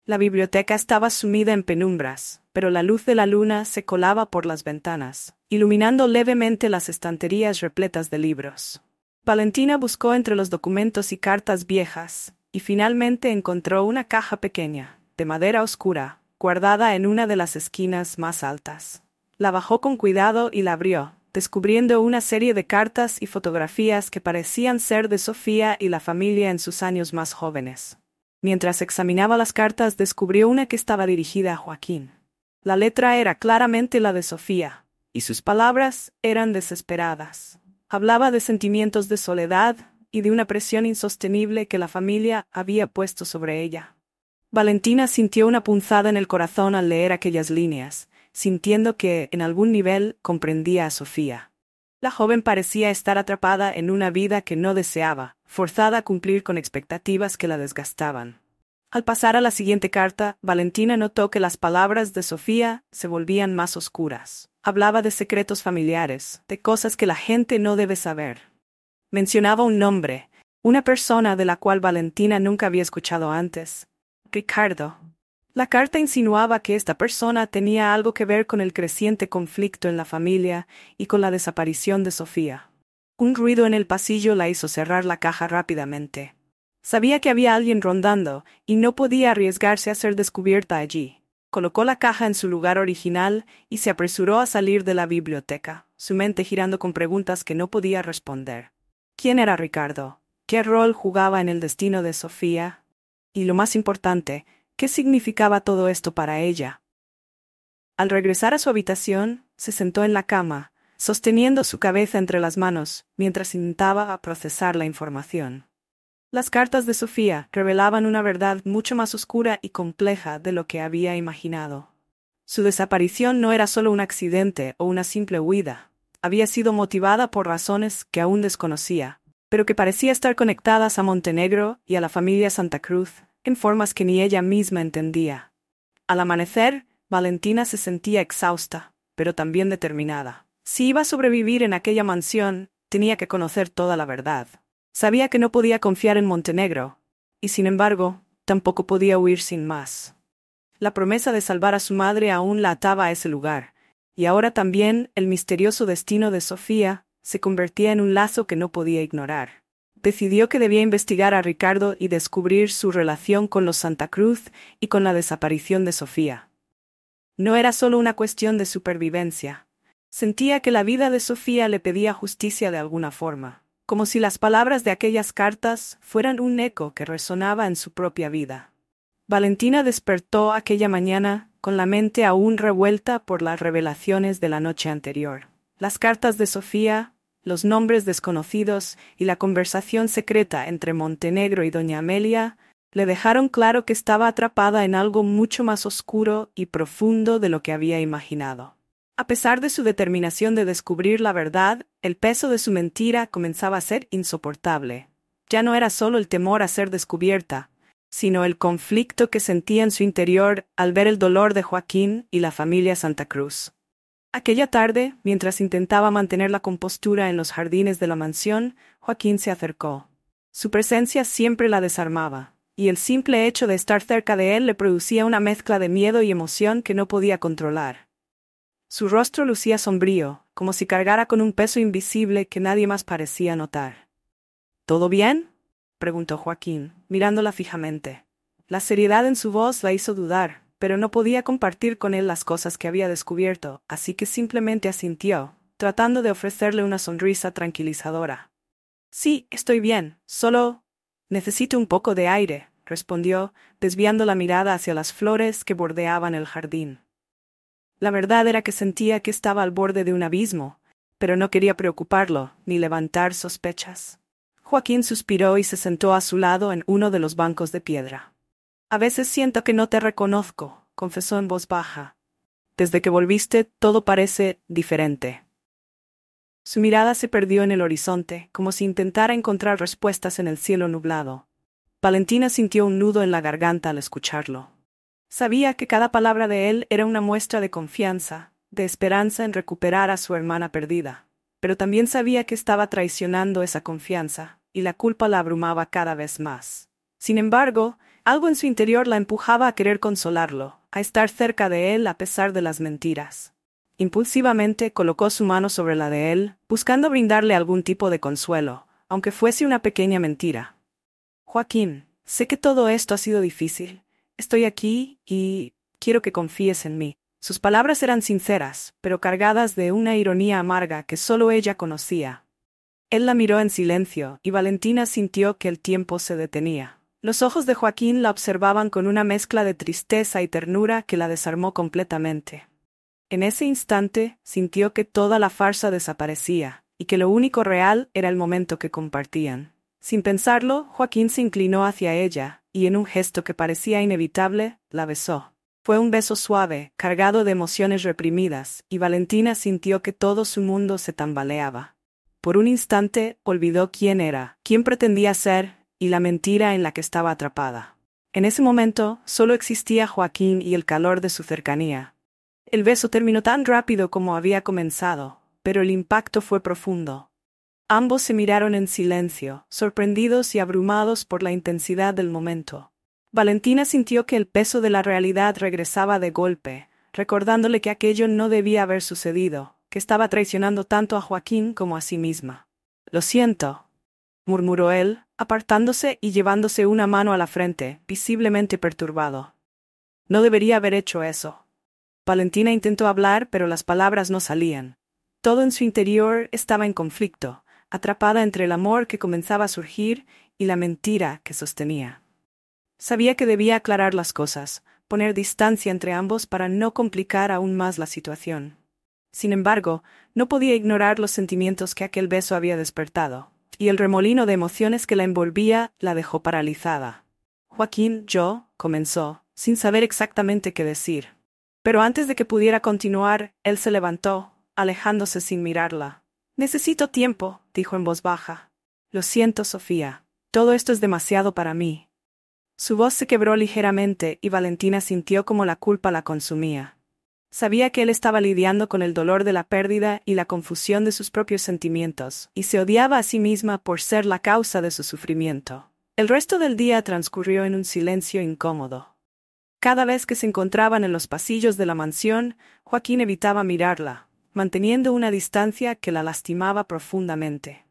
La biblioteca estaba sumida en penumbras, pero la luz de la luna se colaba por las ventanas, iluminando levemente las estanterías repletas de libros. Valentina buscó entre los documentos y cartas viejas, y finalmente encontró una caja pequeña, de madera oscura, guardada en una de las esquinas más altas. La bajó con cuidado y la abrió, descubriendo una serie de cartas y fotografías que parecían ser de Sofía y la familia en sus años más jóvenes. Mientras examinaba las cartas, descubrió una que estaba dirigida a Joaquín. La letra era claramente la de Sofía, y sus palabras eran desesperadas. Hablaba de sentimientos de soledad y de una presión insostenible que la familia había puesto sobre ella. Valentina sintió una punzada en el corazón al leer aquellas líneas, sintiendo que, en algún nivel, comprendía a Sofía. La joven parecía estar atrapada en una vida que no deseaba, forzada a cumplir con expectativas que la desgastaban. Al pasar a la siguiente carta, Valentina notó que las palabras de Sofía se volvían más oscuras. Hablaba de secretos familiares, de cosas que la gente no debe saber. Mencionaba un nombre, una persona de la cual Valentina nunca había escuchado antes: Ricardo. La carta insinuaba que esta persona tenía algo que ver con el creciente conflicto en la familia y con la desaparición de Sofía. Un ruido en el pasillo la hizo cerrar la caja rápidamente. Sabía que había alguien rondando y no podía arriesgarse a ser descubierta allí. Colocó la caja en su lugar original y se apresuró a salir de la biblioteca, su mente girando con preguntas que no podía responder. ¿Quién era Ricardo? ¿Qué rol jugaba en el destino de Sofía? Y lo más importante, ¿qué significaba todo esto para ella? Al regresar a su habitación, se sentó en la cama, sosteniendo su cabeza entre las manos, mientras intentaba procesar la información. Las cartas de Sofía revelaban una verdad mucho más oscura y compleja de lo que había imaginado. Su desaparición no era solo un accidente o una simple huida. Había sido motivada por razones que aún desconocía, pero que parecía estar conectadas a Montenegro y a la familia Santa Cruz, en formas que ni ella misma entendía. Al amanecer, Valentina se sentía exhausta, pero también determinada. Si iba a sobrevivir en aquella mansión, tenía que conocer toda la verdad. Sabía que no podía confiar en Montenegro, y sin embargo, tampoco podía huir sin más. La promesa de salvar a su madre aún la ataba a ese lugar, y ahora también el misterioso destino de Sofía se convertía en un lazo que no podía ignorar. Decidió que debía investigar a Ricardo y descubrir su relación con los Santa Cruz y con la desaparición de Sofía. No era solo una cuestión de supervivencia. Sentía que la vida de Sofía le pedía justicia de alguna forma, como si las palabras de aquellas cartas fueran un eco que resonaba en su propia vida. Valentina despertó aquella mañana con la mente aún revuelta por las revelaciones de la noche anterior. Las cartas de Sofía, los nombres desconocidos y la conversación secreta entre Montenegro y doña Amelia le dejaron claro que estaba atrapada en algo mucho más oscuro y profundo de lo que había imaginado. A pesar de su determinación de descubrir la verdad, el peso de su mentira comenzaba a ser insoportable. Ya no era solo el temor a ser descubierta, sino el conflicto que sentía en su interior al ver el dolor de Joaquín y la familia Santa Cruz. Aquella tarde, mientras intentaba mantener la compostura en los jardines de la mansión, Joaquín se acercó. Su presencia siempre la desarmaba, y el simple hecho de estar cerca de él le producía una mezcla de miedo y emoción que no podía controlar. Su rostro lucía sombrío, como si cargara con un peso invisible que nadie más parecía notar. ¿Todo bien?, preguntó Joaquín, mirándola fijamente. La seriedad en su voz la hizo dudar, pero no podía compartir con él las cosas que había descubierto, así que simplemente asintió, tratando de ofrecerle una sonrisa tranquilizadora. Sí, estoy bien, solo necesito un poco de aire, respondió, desviando la mirada hacia las flores que bordeaban el jardín. La verdad era que sentía que estaba al borde de un abismo, pero no quería preocuparlo ni levantar sospechas. Joaquín suspiró y se sentó a su lado en uno de los bancos de piedra. A veces siento que no te reconozco, confesó en voz baja. Desde que volviste, todo parece diferente. Su mirada se perdió en el horizonte, como si intentara encontrar respuestas en el cielo nublado. Valentina sintió un nudo en la garganta al escucharlo. Sabía que cada palabra de él era una muestra de confianza, de esperanza en recuperar a su hermana perdida. Pero también sabía que estaba traicionando esa confianza, y la culpa la abrumaba cada vez más. Sin embargo, algo en su interior la empujaba a querer consolarlo, a estar cerca de él a pesar de las mentiras. Impulsivamente colocó su mano sobre la de él, buscando brindarle algún tipo de consuelo, aunque fuese una pequeña mentira. Joaquín, sé que todo esto ha sido difícil. Estoy aquí y quiero que confíes en mí. Sus palabras eran sinceras, pero cargadas de una ironía amarga que solo ella conocía. Él la miró en silencio, y Valentina sintió que el tiempo se detenía. Los ojos de Joaquín la observaban con una mezcla de tristeza y ternura que la desarmó completamente. En ese instante, sintió que toda la farsa desaparecía, y que lo único real era el momento que compartían. Sin pensarlo, Joaquín se inclinó hacia ella, y en un gesto que parecía inevitable, la besó. Fue un beso suave, cargado de emociones reprimidas, y Valentina sintió que todo su mundo se tambaleaba. Por un instante, olvidó quién era, quién pretendía ser, y la mentira en la que estaba atrapada. En ese momento, solo existía Joaquín y el calor de su cercanía. El beso terminó tan rápido como había comenzado, pero el impacto fue profundo. Ambos se miraron en silencio, sorprendidos y abrumados por la intensidad del momento. Valentina sintió que el peso de la realidad regresaba de golpe, recordándole que aquello no debía haber sucedido, que estaba traicionando tanto a Joaquín como a sí misma. «Lo siento», murmuró él, apartándose y llevándose una mano a la frente, visiblemente perturbado. «No debería haber hecho eso». Valentina intentó hablar, pero las palabras no salían. Todo en su interior estaba en conflicto, atrapada entre el amor que comenzaba a surgir y la mentira que sostenía. Sabía que debía aclarar las cosas, poner distancia entre ambos para no complicar aún más la situación. Sin embargo, no podía ignorar los sentimientos que aquel beso había despertado, y el remolino de emociones que la envolvía la dejó paralizada. «Joaquín, comenzó, sin saber exactamente qué decir. Pero antes de que pudiera continuar, él se levantó, alejándose sin mirarla. «Necesito tiempo», dijo en voz baja. «Lo siento, Sofía. Todo esto es demasiado para mí». Su voz se quebró ligeramente y Valentina sintió como la culpa la consumía. Sabía que él estaba lidiando con el dolor de la pérdida y la confusión de sus propios sentimientos, y se odiaba a sí misma por ser la causa de su sufrimiento. El resto del día transcurrió en un silencio incómodo. Cada vez que se encontraban en los pasillos de la mansión, Joaquín evitaba mirarla, manteniendo una distancia que la lastimaba profundamente.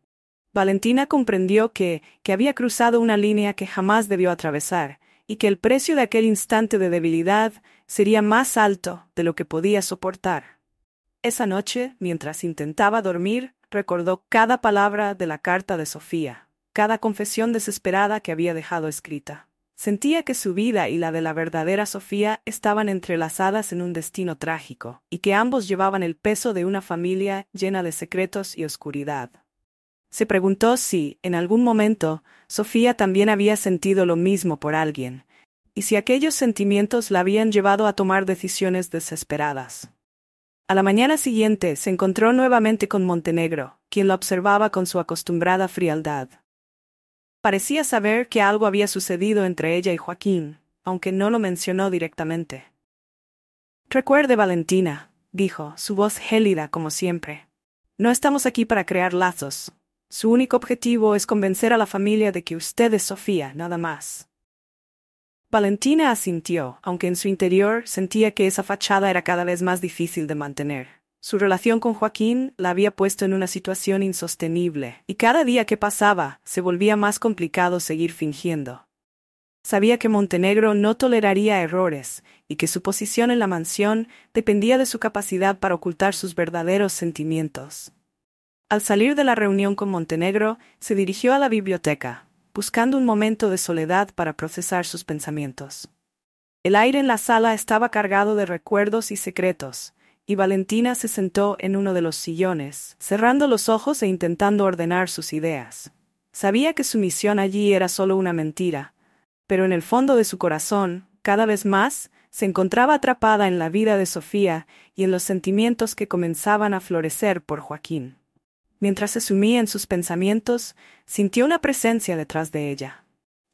Valentina comprendió que había cruzado una línea que jamás debió atravesar, y que el precio de aquel instante de debilidad sería más alto de lo que podía soportar. Esa noche, mientras intentaba dormir, recordó cada palabra de la carta de Sofía, cada confesión desesperada que había dejado escrita. Sentía que su vida y la de la verdadera Sofía estaban entrelazadas en un destino trágico, y que ambos llevaban el peso de una familia llena de secretos y oscuridad. Se preguntó si, en algún momento, Sofía también había sentido lo mismo por alguien, y si aquellos sentimientos la habían llevado a tomar decisiones desesperadas. A la mañana siguiente se encontró nuevamente con Montenegro, quien la observaba con su acostumbrada frialdad. Parecía saber que algo había sucedido entre ella y Joaquín, aunque no lo mencionó directamente. «Recuerde, Valentina», dijo, su voz gélida como siempre. «No estamos aquí para crear lazos. Su único objetivo es convencer a la familia de que usted es Sofía, nada más». Valentina asintió, aunque en su interior sentía que esa fachada era cada vez más difícil de mantener. Su relación con Joaquín la había puesto en una situación insostenible, y cada día que pasaba se volvía más complicado seguir fingiendo. Sabía que Montenegro no toleraría errores, y que su posición en la mansión dependía de su capacidad para ocultar sus verdaderos sentimientos. Al salir de la reunión con Montenegro, se dirigió a la biblioteca, buscando un momento de soledad para procesar sus pensamientos. El aire en la sala estaba cargado de recuerdos y secretos, y Valentina se sentó en uno de los sillones, cerrando los ojos e intentando ordenar sus ideas. Sabía que su misión allí era solo una mentira, pero en el fondo de su corazón, cada vez más, Se encontraba atrapada en la vida de Sofía y en los sentimientos que comenzaban a florecer por Joaquín. Mientras se sumía en sus pensamientos, sintió una presencia detrás de ella.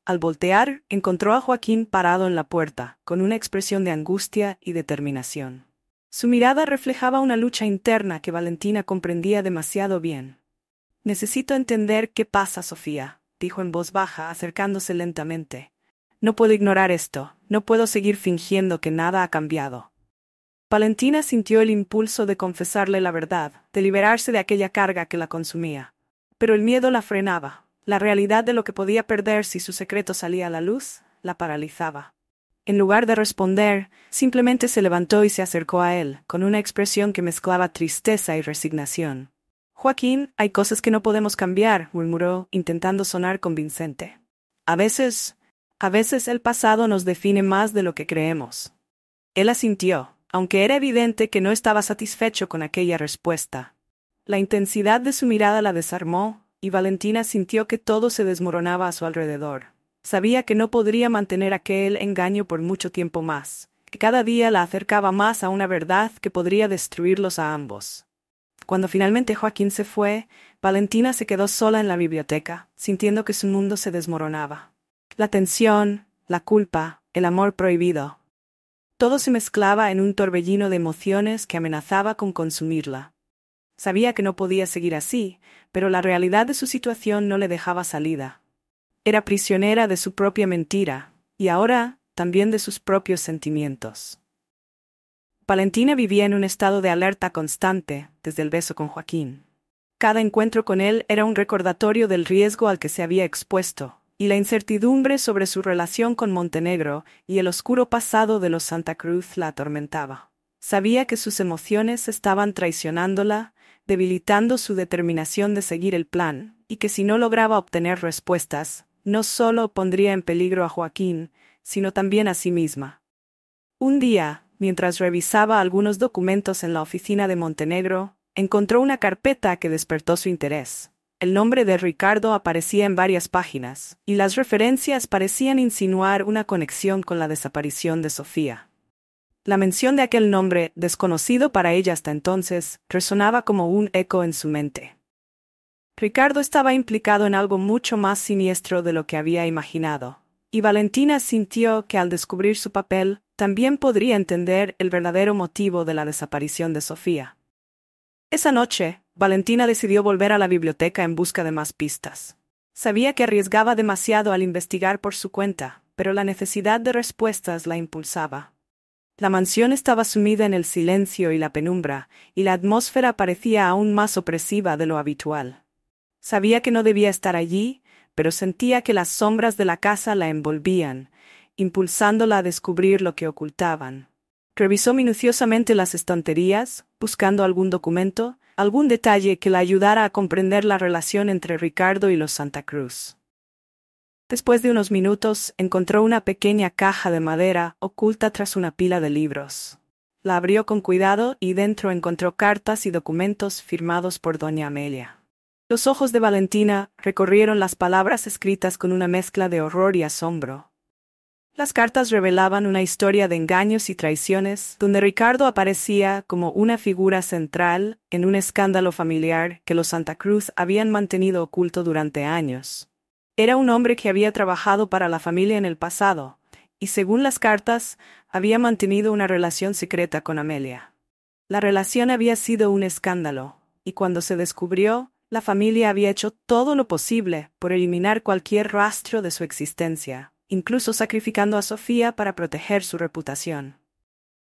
Al voltear, encontró a Joaquín parado en la puerta, con una expresión de angustia y determinación. Su mirada reflejaba una lucha interna que Valentina comprendía demasiado bien. «Necesito entender qué pasa, Sofía», dijo en voz baja, acercándose lentamente. «No puedo ignorar esto, no puedo seguir fingiendo que nada ha cambiado». Valentina sintió el impulso de confesarle la verdad, de liberarse de aquella carga que la consumía. Pero el miedo la frenaba. La realidad de lo que podía perder si su secreto salía a la luz, la paralizaba. En lugar de responder, simplemente se levantó y se acercó a él, con una expresión que mezclaba tristeza y resignación. «Joaquín, hay cosas que no podemos cambiar», murmuró, intentando sonar convincente. A veces el pasado nos define más de lo que creemos». Él asintió, aunque era evidente que no estaba satisfecho con aquella respuesta. La intensidad de su mirada la desarmó, y Valentina sintió que todo se desmoronaba a su alrededor. Sabía que no podría mantener aquel engaño por mucho tiempo más, que cada día la acercaba más a una verdad que podría destruirlos a ambos. Cuando finalmente Joaquín se fue, Valentina se quedó sola en la biblioteca, sintiendo que su mundo se desmoronaba. La tensión, la culpa, el amor prohibido. Todo se mezclaba en un torbellino de emociones que amenazaba con consumirla. Sabía que no podía seguir así, pero la realidad de su situación no le dejaba salida. Era prisionera de su propia mentira, y ahora también de sus propios sentimientos. Valentina vivía en un estado de alerta constante desde el beso con Joaquín. Cada encuentro con él era un recordatorio del riesgo al que se había expuesto, y la incertidumbre sobre su relación con Montenegro y el oscuro pasado de los Santa Cruz la atormentaba. Sabía que sus emociones estaban traicionándola, debilitando su determinación de seguir el plan, y que si no lograba obtener respuestas, no solo pondría en peligro a Joaquín, sino también a sí misma. Un día, mientras revisaba algunos documentos en la oficina de Montenegro, encontró una carpeta que despertó su interés. El nombre de Ricardo aparecía en varias páginas, y las referencias parecían insinuar una conexión con la desaparición de Sofía. La mención de aquel nombre, desconocido para ella hasta entonces, resonaba como un eco en su mente. Ricardo estaba implicado en algo mucho más siniestro de lo que había imaginado, y Valentina sintió que al descubrir su papel, también podría entender el verdadero motivo de la desaparición de Sofía. Esa noche, Valentina decidió volver a la biblioteca en busca de más pistas. Sabía que arriesgaba demasiado al investigar por su cuenta, pero la necesidad de respuestas la impulsaba. La mansión estaba sumida en el silencio y la penumbra, y la atmósfera parecía aún más opresiva de lo habitual. Sabía que no debía estar allí, pero sentía que las sombras de la casa la envolvían, impulsándola a descubrir lo que ocultaban. Revisó minuciosamente las estanterías, buscando algún documento, algún detalle que la ayudara a comprender la relación entre Ricardo y los Santa Cruz. Después de unos minutos, encontró una pequeña caja de madera oculta tras una pila de libros. La abrió con cuidado y dentro encontró cartas y documentos firmados por doña Amelia. Los ojos de Valentina recorrieron las palabras escritas con una mezcla de horror y asombro. Las cartas revelaban una historia de engaños y traiciones, donde Ricardo aparecía como una figura central en un escándalo familiar que los Santa Cruz habían mantenido oculto durante años. Era un hombre que había trabajado para la familia en el pasado, y según las cartas, había mantenido una relación secreta con Amelia. La relación había sido un escándalo, y cuando se descubrió, la familia había hecho todo lo posible por eliminar cualquier rastro de su existencia, incluso sacrificando a Sofía para proteger su reputación.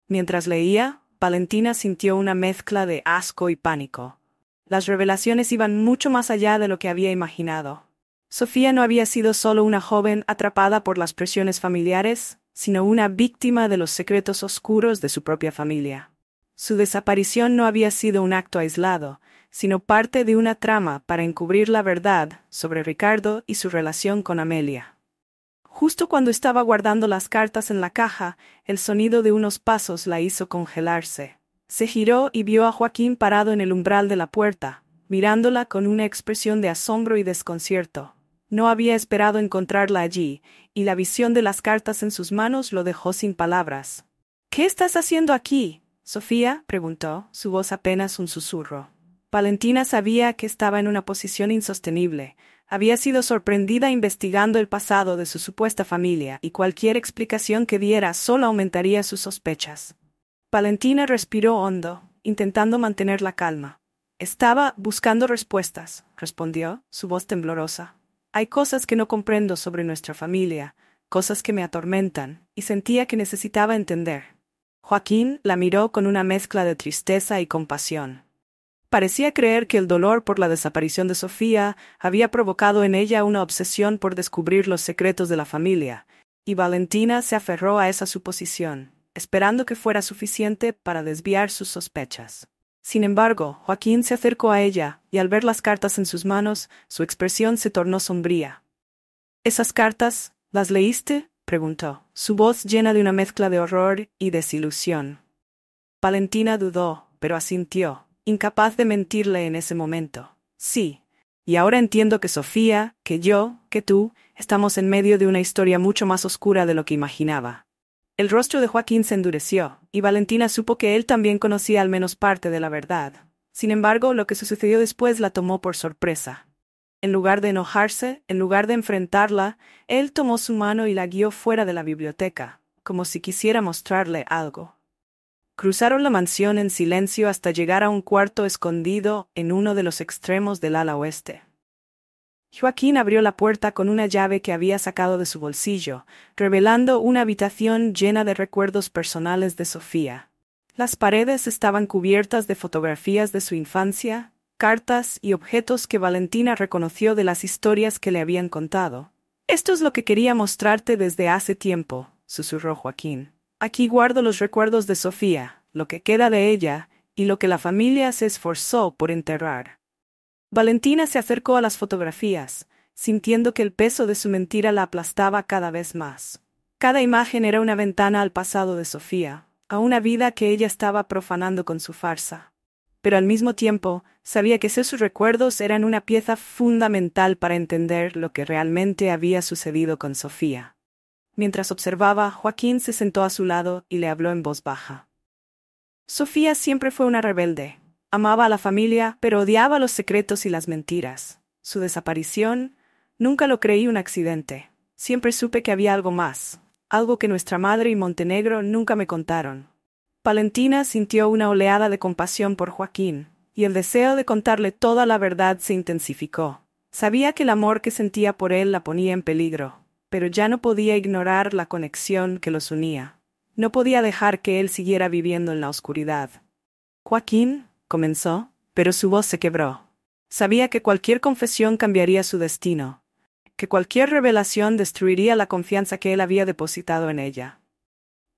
Mientras leía, Valentina sintió una mezcla de asco y pánico. Las revelaciones iban mucho más allá de lo que había imaginado. Sofía no había sido solo una joven atrapada por las presiones familiares, sino una víctima de los secretos oscuros de su propia familia. Su desaparición no había sido un acto aislado, sino parte de una trama para encubrir la verdad sobre Ricardo y su relación con Amelia. Justo cuando estaba guardando las cartas en la caja, el sonido de unos pasos la hizo congelarse. Se giró y vio a Joaquín parado en el umbral de la puerta, mirándola con una expresión de asombro y desconcierto. No había esperado encontrarla allí, y la visión de las cartas en sus manos lo dejó sin palabras. ¿Qué estás haciendo aquí, Sofía?, preguntó, su voz apenas un susurro. Valentina sabía que estaba en una posición insostenible. Había sido sorprendida investigando el pasado de su supuesta familia, y cualquier explicación que diera solo aumentaría sus sospechas. Valentina respiró hondo, intentando mantener la calma. Estaba buscando respuestas, respondió, su voz temblorosa. Hay cosas que no comprendo sobre nuestra familia, cosas que me atormentan, y sentía que necesitaba entender. Joaquín la miró con una mezcla de tristeza y compasión. Parecía creer que el dolor por la desaparición de Sofía había provocado en ella una obsesión por descubrir los secretos de la familia, y Valentina se aferró a esa suposición, esperando que fuera suficiente para desviar sus sospechas. Sin embargo, Joaquín se acercó a ella, y al ver las cartas en sus manos, su expresión se tornó sombría. ¿Esas cartas, las leíste?, preguntó, su voz llena de una mezcla de horror y desilusión. Valentina dudó, pero asintió, incapaz de mentirle en ese momento. Sí, y ahora entiendo que Sofía, que yo, que tú, estamos en medio de una historia mucho más oscura de lo que imaginaba. El rostro de Joaquín se endureció, y Valentina supo que él también conocía al menos parte de la verdad. Sin embargo, lo que sucedió después la tomó por sorpresa. En lugar de enojarse, en lugar de enfrentarla, él tomó su mano y la guió fuera de la biblioteca, como si quisiera mostrarle algo. Cruzaron la mansión en silencio hasta llegar a un cuarto escondido en uno de los extremos del ala oeste. Joaquín abrió la puerta con una llave que había sacado de su bolsillo, revelando una habitación llena de recuerdos personales de Sofía. Las paredes estaban cubiertas de fotografías de su infancia, cartas y objetos que Valentina reconoció de las historias que le habían contado. «Esto es lo que quería mostrarte desde hace tiempo», susurró Joaquín. «Aquí guardo los recuerdos de Sofía, lo que queda de ella, y lo que la familia se esforzó por enterrar». Valentina se acercó a las fotografías, sintiendo que el peso de su mentira la aplastaba cada vez más. Cada imagen era una ventana al pasado de Sofía, a una vida que ella estaba profanando con su farsa. Pero al mismo tiempo, sabía que sus recuerdos eran una pieza fundamental para entender lo que realmente había sucedido con Sofía. Mientras observaba, Joaquín se sentó a su lado y le habló en voz baja. Sofía siempre fue una rebelde. Amaba a la familia, pero odiaba los secretos y las mentiras. Su desaparición, nunca lo creí un accidente. Siempre supe que había algo más, algo que nuestra madre y Montenegro nunca me contaron. Valentina sintió una oleada de compasión por Joaquín, y el deseo de contarle toda la verdad se intensificó. Sabía que el amor que sentía por él la ponía en peligro, pero ya no podía ignorar la conexión que los unía. No podía dejar que él siguiera viviendo en la oscuridad. «Joaquín», comenzó, pero su voz se quebró. Sabía que cualquier confesión cambiaría su destino, que cualquier revelación destruiría la confianza que él había depositado en ella.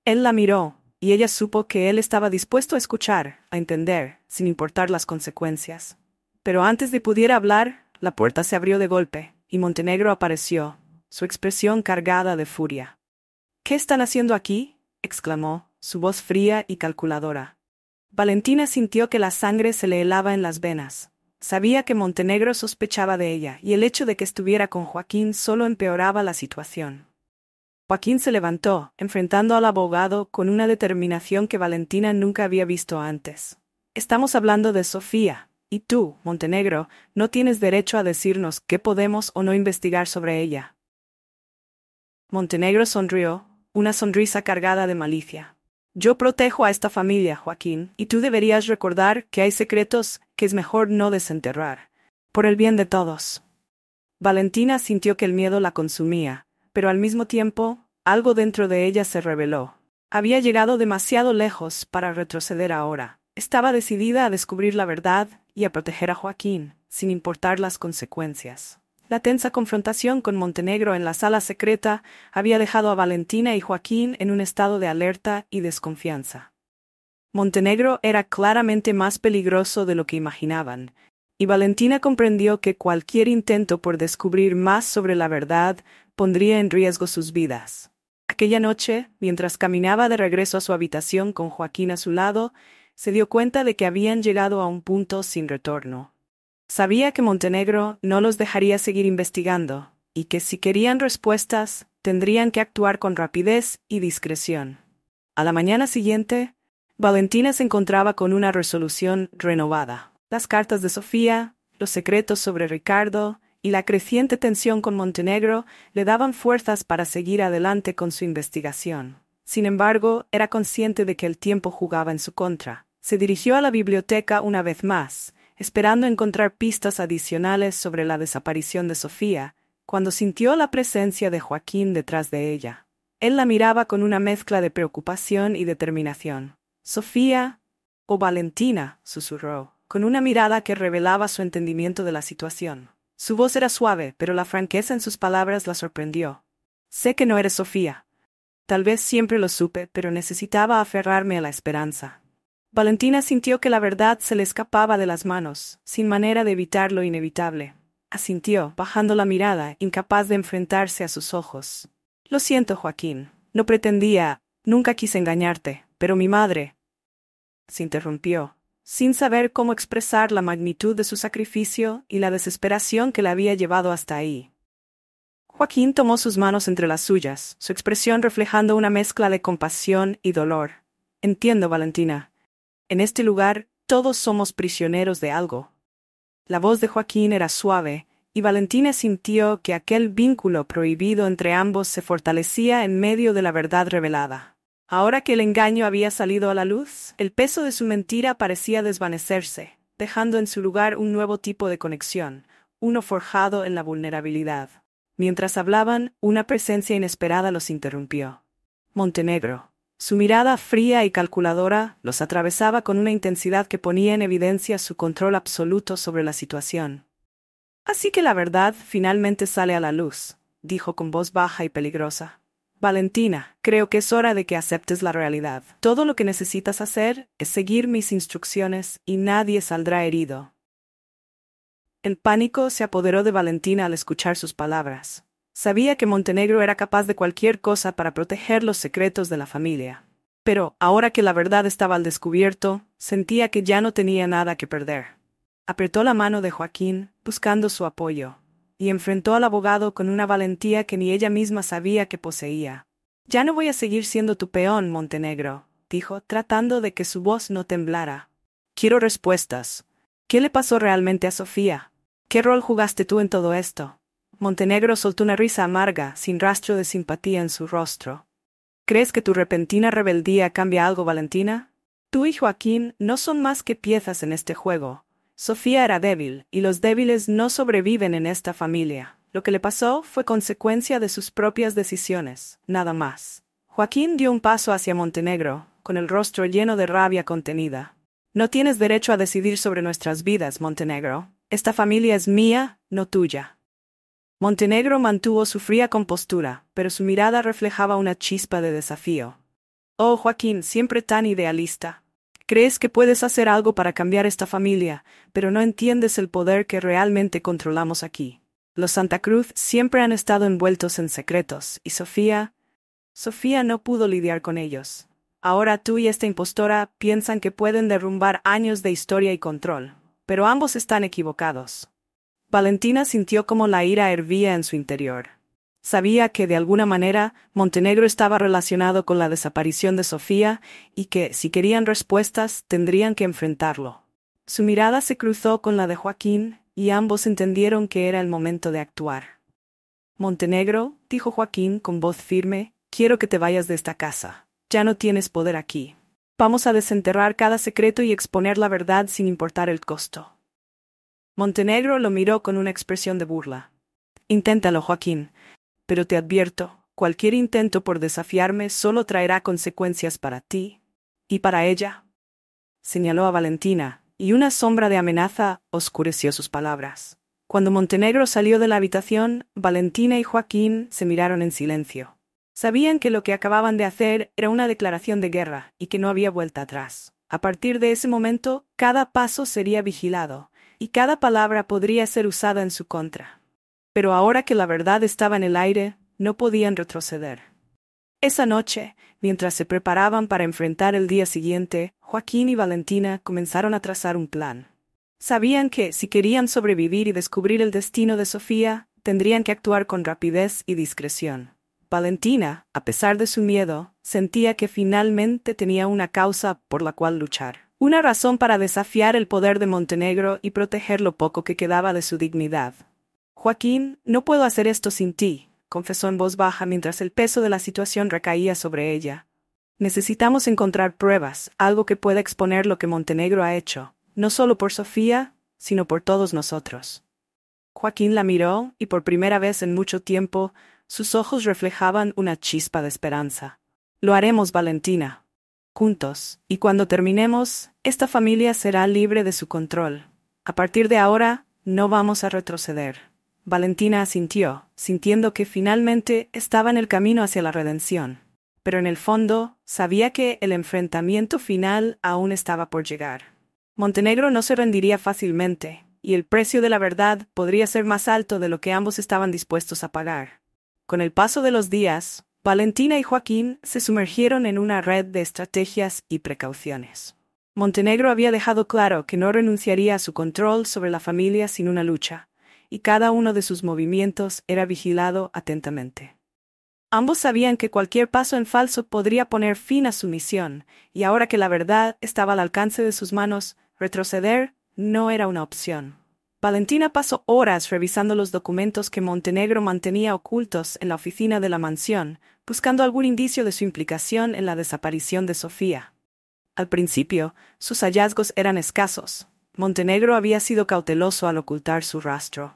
Él la miró, y ella supo que él estaba dispuesto a escuchar, a entender, sin importar las consecuencias. Pero antes de pudiera hablar, la puerta se abrió de golpe, y Montenegro apareció, su expresión cargada de furia. «¿Qué están haciendo aquí?», exclamó, su voz fría y calculadora. Valentina sintió que la sangre se le helaba en las venas. Sabía que Montenegro sospechaba de ella, y el hecho de que estuviera con Joaquín solo empeoraba la situación. Joaquín se levantó, enfrentando al abogado con una determinación que Valentina nunca había visto antes. «Estamos hablando de Sofía, y tú, Montenegro, no tienes derecho a decirnos qué podemos o no investigar sobre ella». Montenegro sonrió, una sonrisa cargada de malicia. «Yo protejo a esta familia, Joaquín, y tú deberías recordar que hay secretos que es mejor no desenterrar, por el bien de todos». Valentina sintió que el miedo la consumía, pero al mismo tiempo, algo dentro de ella se rebeló. Había llegado demasiado lejos para retroceder ahora. Estaba decidida a descubrir la verdad y a proteger a Joaquín, sin importar las consecuencias. La tensa confrontación con Montenegro en la sala secreta había dejado a Valentina y Joaquín en un estado de alerta y desconfianza. Montenegro era claramente más peligroso de lo que imaginaban, y Valentina comprendió que cualquier intento por descubrir más sobre la verdad pondría en riesgo sus vidas. Aquella noche, mientras caminaba de regreso a su habitación con Joaquín a su lado, se dio cuenta de que habían llegado a un punto sin retorno. Sabía que Montenegro no los dejaría seguir investigando, y que si querían respuestas, tendrían que actuar con rapidez y discreción. A la mañana siguiente, Valentina se encontraba con una resolución renovada. Las cartas de Sofía, los secretos sobre Ricardo y la creciente tensión con Montenegro le daban fuerzas para seguir adelante con su investigación. Sin embargo, era consciente de que el tiempo jugaba en su contra. Se dirigió a la biblioteca una vez más, esperando encontrar pistas adicionales sobre la desaparición de Sofía, cuando sintió la presencia de Joaquín detrás de ella. Él la miraba con una mezcla de preocupación y determinación. «Sofía, o Valentina», susurró, con una mirada que revelaba su entendimiento de la situación. Su voz era suave, pero la franqueza en sus palabras la sorprendió. «Sé que no eres Sofía. Tal vez siempre lo supe, pero necesitaba aferrarme a la esperanza». Valentina sintió que la verdad se le escapaba de las manos, sin manera de evitar lo inevitable. Asintió, bajando la mirada, incapaz de enfrentarse a sus ojos. «Lo siento, Joaquín. No pretendía, nunca quise engañarte, pero mi madre…» Se interrumpió, sin saber cómo expresar la magnitud de su sacrificio y la desesperación que la había llevado hasta ahí. Joaquín tomó sus manos entre las suyas, su expresión reflejando una mezcla de compasión y dolor. «Entiendo, Valentina. En este lugar, todos somos prisioneros de algo». La voz de Joaquín era suave, y Valentina sintió que aquel vínculo prohibido entre ambos se fortalecía en medio de la verdad revelada. Ahora que el engaño había salido a la luz, el peso de su mentira parecía desvanecerse, dejando en su lugar un nuevo tipo de conexión, uno forjado en la vulnerabilidad. Mientras hablaban, una presencia inesperada los interrumpió. Montenegro. Su mirada fría y calculadora los atravesaba con una intensidad que ponía en evidencia su control absoluto sobre la situación. «Así que la verdad finalmente sale a la luz», dijo con voz baja y peligrosa. «Valentina, creo que es hora de que aceptes la realidad. Todo lo que necesitas hacer es seguir mis instrucciones y nadie saldrá herido». El pánico se apoderó de Valentina al escuchar sus palabras. Sabía que Montenegro era capaz de cualquier cosa para proteger los secretos de la familia. Pero, ahora que la verdad estaba al descubierto, sentía que ya no tenía nada que perder. Apretó la mano de Joaquín, buscando su apoyo, y enfrentó al abogado con una valentía que ni ella misma sabía que poseía. «Ya no voy a seguir siendo tu peón, Montenegro», dijo, tratando de que su voz no temblara. «Quiero respuestas. ¿Qué le pasó realmente a Sofía? ¿Qué rol jugaste tú en todo esto?» Montenegro soltó una risa amarga, sin rastro de simpatía en su rostro. «¿Crees que tu repentina rebeldía cambia algo, Valentina? Tú y Joaquín no son más que piezas en este juego. Sofía era débil, y los débiles no sobreviven en esta familia. Lo que le pasó fue consecuencia de sus propias decisiones, nada más». Joaquín dio un paso hacia Montenegro, con el rostro lleno de rabia contenida. «No tienes derecho a decidir sobre nuestras vidas, Montenegro. Esta familia es mía, no tuya». Montenegro mantuvo su fría compostura, pero su mirada reflejaba una chispa de desafío. «Oh, Joaquín, siempre tan idealista. Crees que puedes hacer algo para cambiar esta familia, pero no entiendes el poder que realmente controlamos aquí. Los Santa Cruz siempre han estado envueltos en secretos, y Sofía no pudo lidiar con ellos. Ahora tú y esta impostora piensan que pueden derrumbar años de historia y control, pero ambos están equivocados». Valentina sintió como la ira hervía en su interior. Sabía que, de alguna manera, Montenegro estaba relacionado con la desaparición de Sofía y que, si querían respuestas, tendrían que enfrentarlo. Su mirada se cruzó con la de Joaquín y ambos entendieron que era el momento de actuar. «Montenegro», dijo Joaquín con voz firme, «quiero que te vayas de esta casa. Ya no tienes poder aquí. Vamos a desenterrar cada secreto y exponer la verdad sin importar el costo». Montenegro lo miró con una expresión de burla. «Inténtalo, Joaquín, pero te advierto, cualquier intento por desafiarme solo traerá consecuencias para ti y para ella», señaló a Valentina, y una sombra de amenaza oscureció sus palabras. Cuando Montenegro salió de la habitación, Valentina y Joaquín se miraron en silencio. Sabían que lo que acababan de hacer era una declaración de guerra y que no había vuelta atrás. A partir de ese momento, cada paso sería vigilado, y cada palabra podría ser usada en su contra. Pero ahora que la verdad estaba en el aire, no podían retroceder. Esa noche, mientras se preparaban para enfrentar el día siguiente, Joaquín y Valentina comenzaron a trazar un plan. Sabían que, si querían sobrevivir y descubrir el destino de Sofía, tendrían que actuar con rapidez y discreción. Valentina, a pesar de su miedo, Sentía que finalmente tenía una causa por la cual luchar. Una razón para desafiar el poder de Montenegro y proteger lo poco que quedaba de su dignidad. Joaquín, no puedo hacer esto sin ti, confesó en voz baja mientras el peso de la situación recaía sobre ella. Necesitamos encontrar pruebas, algo que pueda exponer lo que Montenegro ha hecho, no solo por Sofía, sino por todos nosotros. Joaquín la miró, y por primera vez en mucho tiempo, sus ojos reflejaban una chispa de esperanza. Lo haremos, Valentina. Juntos, y cuando terminemos, esta familia será libre de su control. A partir de ahora, no vamos a retroceder. Valentina asintió, sintiendo que finalmente estaba en el camino hacia la redención. Pero en el fondo, sabía que el enfrentamiento final aún estaba por llegar. Montenegro no se rendiría fácilmente, y el precio de la verdad podría ser más alto de lo que ambos estaban dispuestos a pagar. Con el paso de los días, Valentina y Joaquín se sumergieron en una red de estrategias y precauciones. Montenegro había dejado claro que no renunciaría a su control sobre la familia sin una lucha, y cada uno de sus movimientos era vigilado atentamente. Ambos sabían que cualquier paso en falso podría poner fin a su misión, y ahora que la verdad estaba al alcance de sus manos, retroceder no era una opción. Valentina pasó horas revisando los documentos que Montenegro mantenía ocultos en la oficina de la mansión, buscando algún indicio de su implicación en la desaparición de Sofía. Al principio, sus hallazgos eran escasos. Montenegro había sido cauteloso al ocultar su rastro.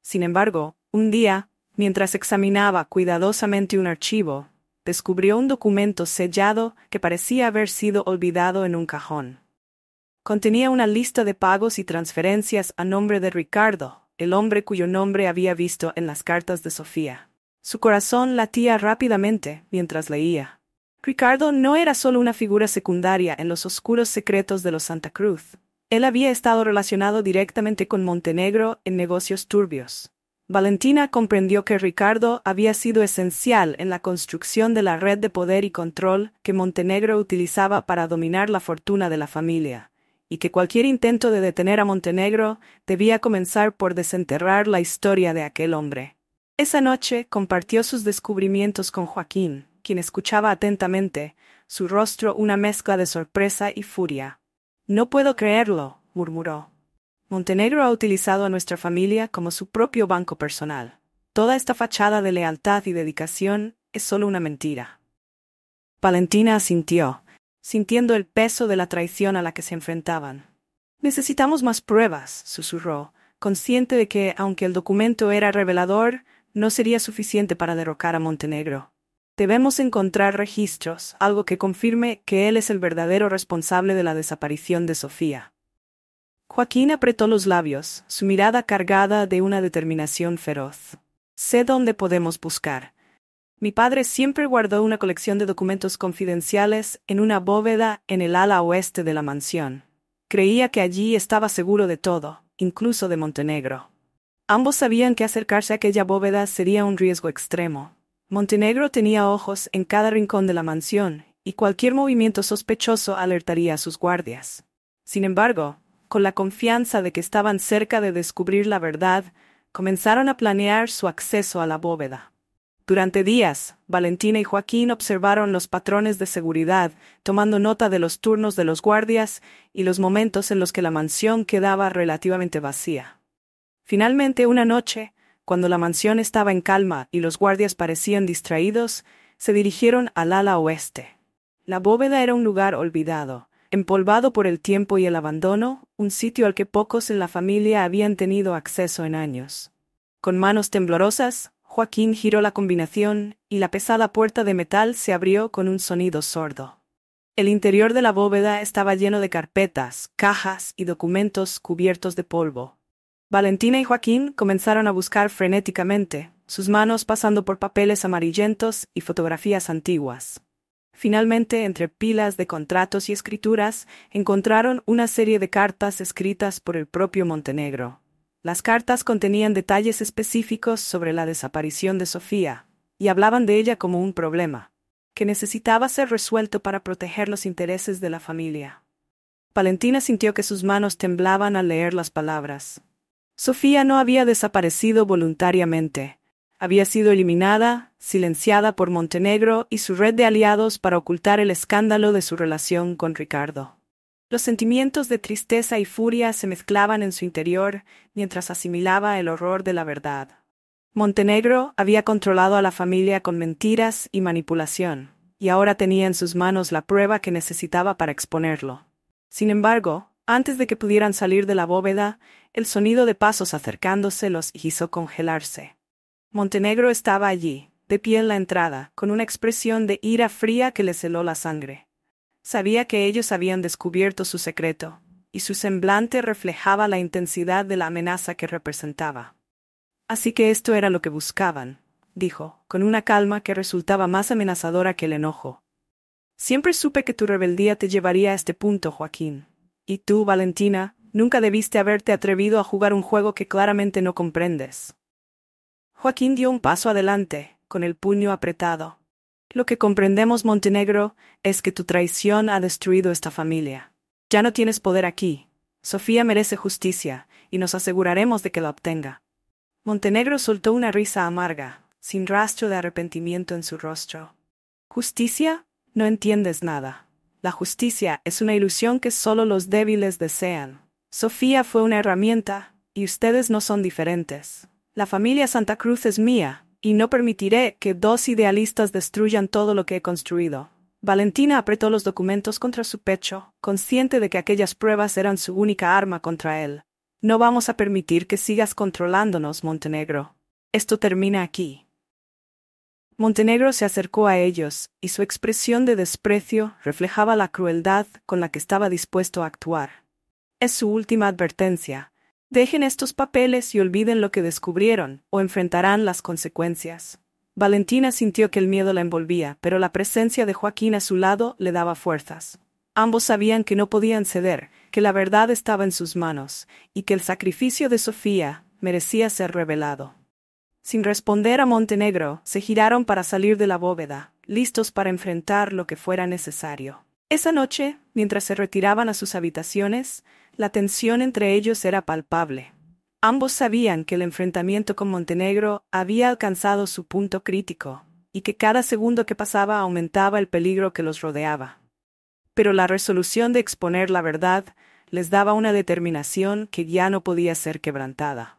Sin embargo, un día, mientras examinaba cuidadosamente un archivo, descubrió un documento sellado que parecía haber sido olvidado en un cajón. Contenía una lista de pagos y transferencias a nombre de Ricardo, el hombre cuyo nombre había visto en las cartas de Sofía. Su corazón latía rápidamente mientras leía. Ricardo no era solo una figura secundaria en los oscuros secretos de los Santa Cruz. Él había estado relacionado directamente con Montenegro en negocios turbios. Valentina comprendió que Ricardo había sido esencial en la construcción de la red de poder y control que Montenegro utilizaba para dominar la fortuna de la familia, y que cualquier intento de detener a Montenegro debía comenzar por desenterrar la historia de aquel hombre. Esa noche compartió sus descubrimientos con Joaquín, quien escuchaba atentamente, su rostro una mezcla de sorpresa y furia. «No puedo creerlo», murmuró. «Montenegro ha utilizado a nuestra familia como su propio banco personal. Toda esta fachada de lealtad y dedicación es solo una mentira». Valentina asintió, sintiendo el peso de la traición a la que se enfrentaban. «Necesitamos más pruebas», susurró, consciente de que, aunque el documento era revelador, no sería suficiente para derrocar a Montenegro. «Debemos encontrar registros, algo que confirme que él es el verdadero responsable de la desaparición de Sofía». Joaquín apretó los labios, su mirada cargada de una determinación feroz. «Sé dónde podemos buscar. Mi padre siempre guardó una colección de documentos confidenciales en una bóveda en el ala oeste de la mansión. Creía que allí estaba seguro de todo, incluso de Montenegro». Ambos sabían que acercarse a aquella bóveda sería un riesgo extremo. Montenegro tenía ojos en cada rincón de la mansión, y cualquier movimiento sospechoso alertaría a sus guardias. Sin embargo, con la confianza de que estaban cerca de descubrir la verdad, comenzaron a planear su acceso a la bóveda. Durante días, Valentina y Joaquín observaron los patrones de seguridad, tomando nota de los turnos de los guardias y los momentos en los que la mansión quedaba relativamente vacía. Finalmente, una noche, cuando la mansión estaba en calma y los guardias parecían distraídos, se dirigieron al ala oeste. La bóveda era un lugar olvidado, empolvado por el tiempo y el abandono, un sitio al que pocos en la familia habían tenido acceso en años. Con manos temblorosas, Joaquín giró la combinación y la pesada puerta de metal se abrió con un sonido sordo. El interior de la bóveda estaba lleno de carpetas, cajas y documentos cubiertos de polvo. Valentina y Joaquín comenzaron a buscar frenéticamente, sus manos pasando por papeles amarillentos y fotografías antiguas. Finalmente, entre pilas de contratos y escrituras, encontraron una serie de cartas escritas por el propio Montenegro. Las cartas contenían detalles específicos sobre la desaparición de Sofía, y hablaban de ella como un problema, que necesitaba ser resuelto para proteger los intereses de la familia. Valentina sintió que sus manos temblaban al leer las palabras. Sofía no había desaparecido voluntariamente. había sido eliminada, silenciada por Montenegro y su red de aliados para ocultar el escándalo de su relación con Ricardo. Los sentimientos de tristeza y furia se mezclaban en su interior mientras asimilaba el horror de la verdad. Montenegro había controlado a la familia con mentiras y manipulación, y ahora tenía en sus manos la prueba que necesitaba para exponerlo. Sin embargo, antes de que pudieran salir de la bóveda, el sonido de pasos acercándose los hizo congelarse. Montenegro estaba allí, de pie en la entrada, con una expresión de ira fría que le heló la sangre. Sabía que ellos habían descubierto su secreto, y su semblante reflejaba la intensidad de la amenaza que representaba. Así que esto era lo que buscaban, dijo, con una calma que resultaba más amenazadora que el enojo. Siempre supe que tu rebeldía te llevaría a este punto, Joaquín. Y tú, Valentina, nunca debiste haberte atrevido a jugar un juego que claramente no comprendes. Joaquín dio un paso adelante, con el puño apretado. Lo que comprendemos, Montenegro, es que tu traición ha destruido esta familia. Ya no tienes poder aquí. Sofía merece justicia, y nos aseguraremos de que la obtenga. Montenegro soltó una risa amarga, sin rastro de arrepentimiento en su rostro. ¿Justicia? No entiendes nada. La justicia es una ilusión que solo los débiles desean. Sofía fue una herramienta, y ustedes no son diferentes. La familia Santa Cruz es mía, y no permitiré que dos idealistas destruyan todo lo que he construido. Valentina apretó los documentos contra su pecho, consciente de que aquellas pruebas eran su única arma contra él. No vamos a permitir que sigas controlándonos, Montenegro. Esto termina aquí. Montenegro se acercó a ellos, y su expresión de desprecio reflejaba la crueldad con la que estaba dispuesto a actuar. Es su última advertencia. Dejen estos papeles y olviden lo que descubrieron, o enfrentarán las consecuencias. Valentina sintió que el miedo la envolvía, pero la presencia de Joaquín a su lado le daba fuerzas. Ambos sabían que no podían ceder, que la verdad estaba en sus manos, y que el sacrificio de Sofía merecía ser revelado. Sin responder a Montenegro, se giraron para salir de la bóveda, listos para enfrentar lo que fuera necesario. Esa noche, mientras se retiraban a sus habitaciones, la tensión entre ellos era palpable. Ambos sabían que el enfrentamiento con Montenegro había alcanzado su punto crítico, y que cada segundo que pasaba aumentaba el peligro que los rodeaba. Pero la resolución de exponer la verdad les daba una determinación que ya no podía ser quebrantada.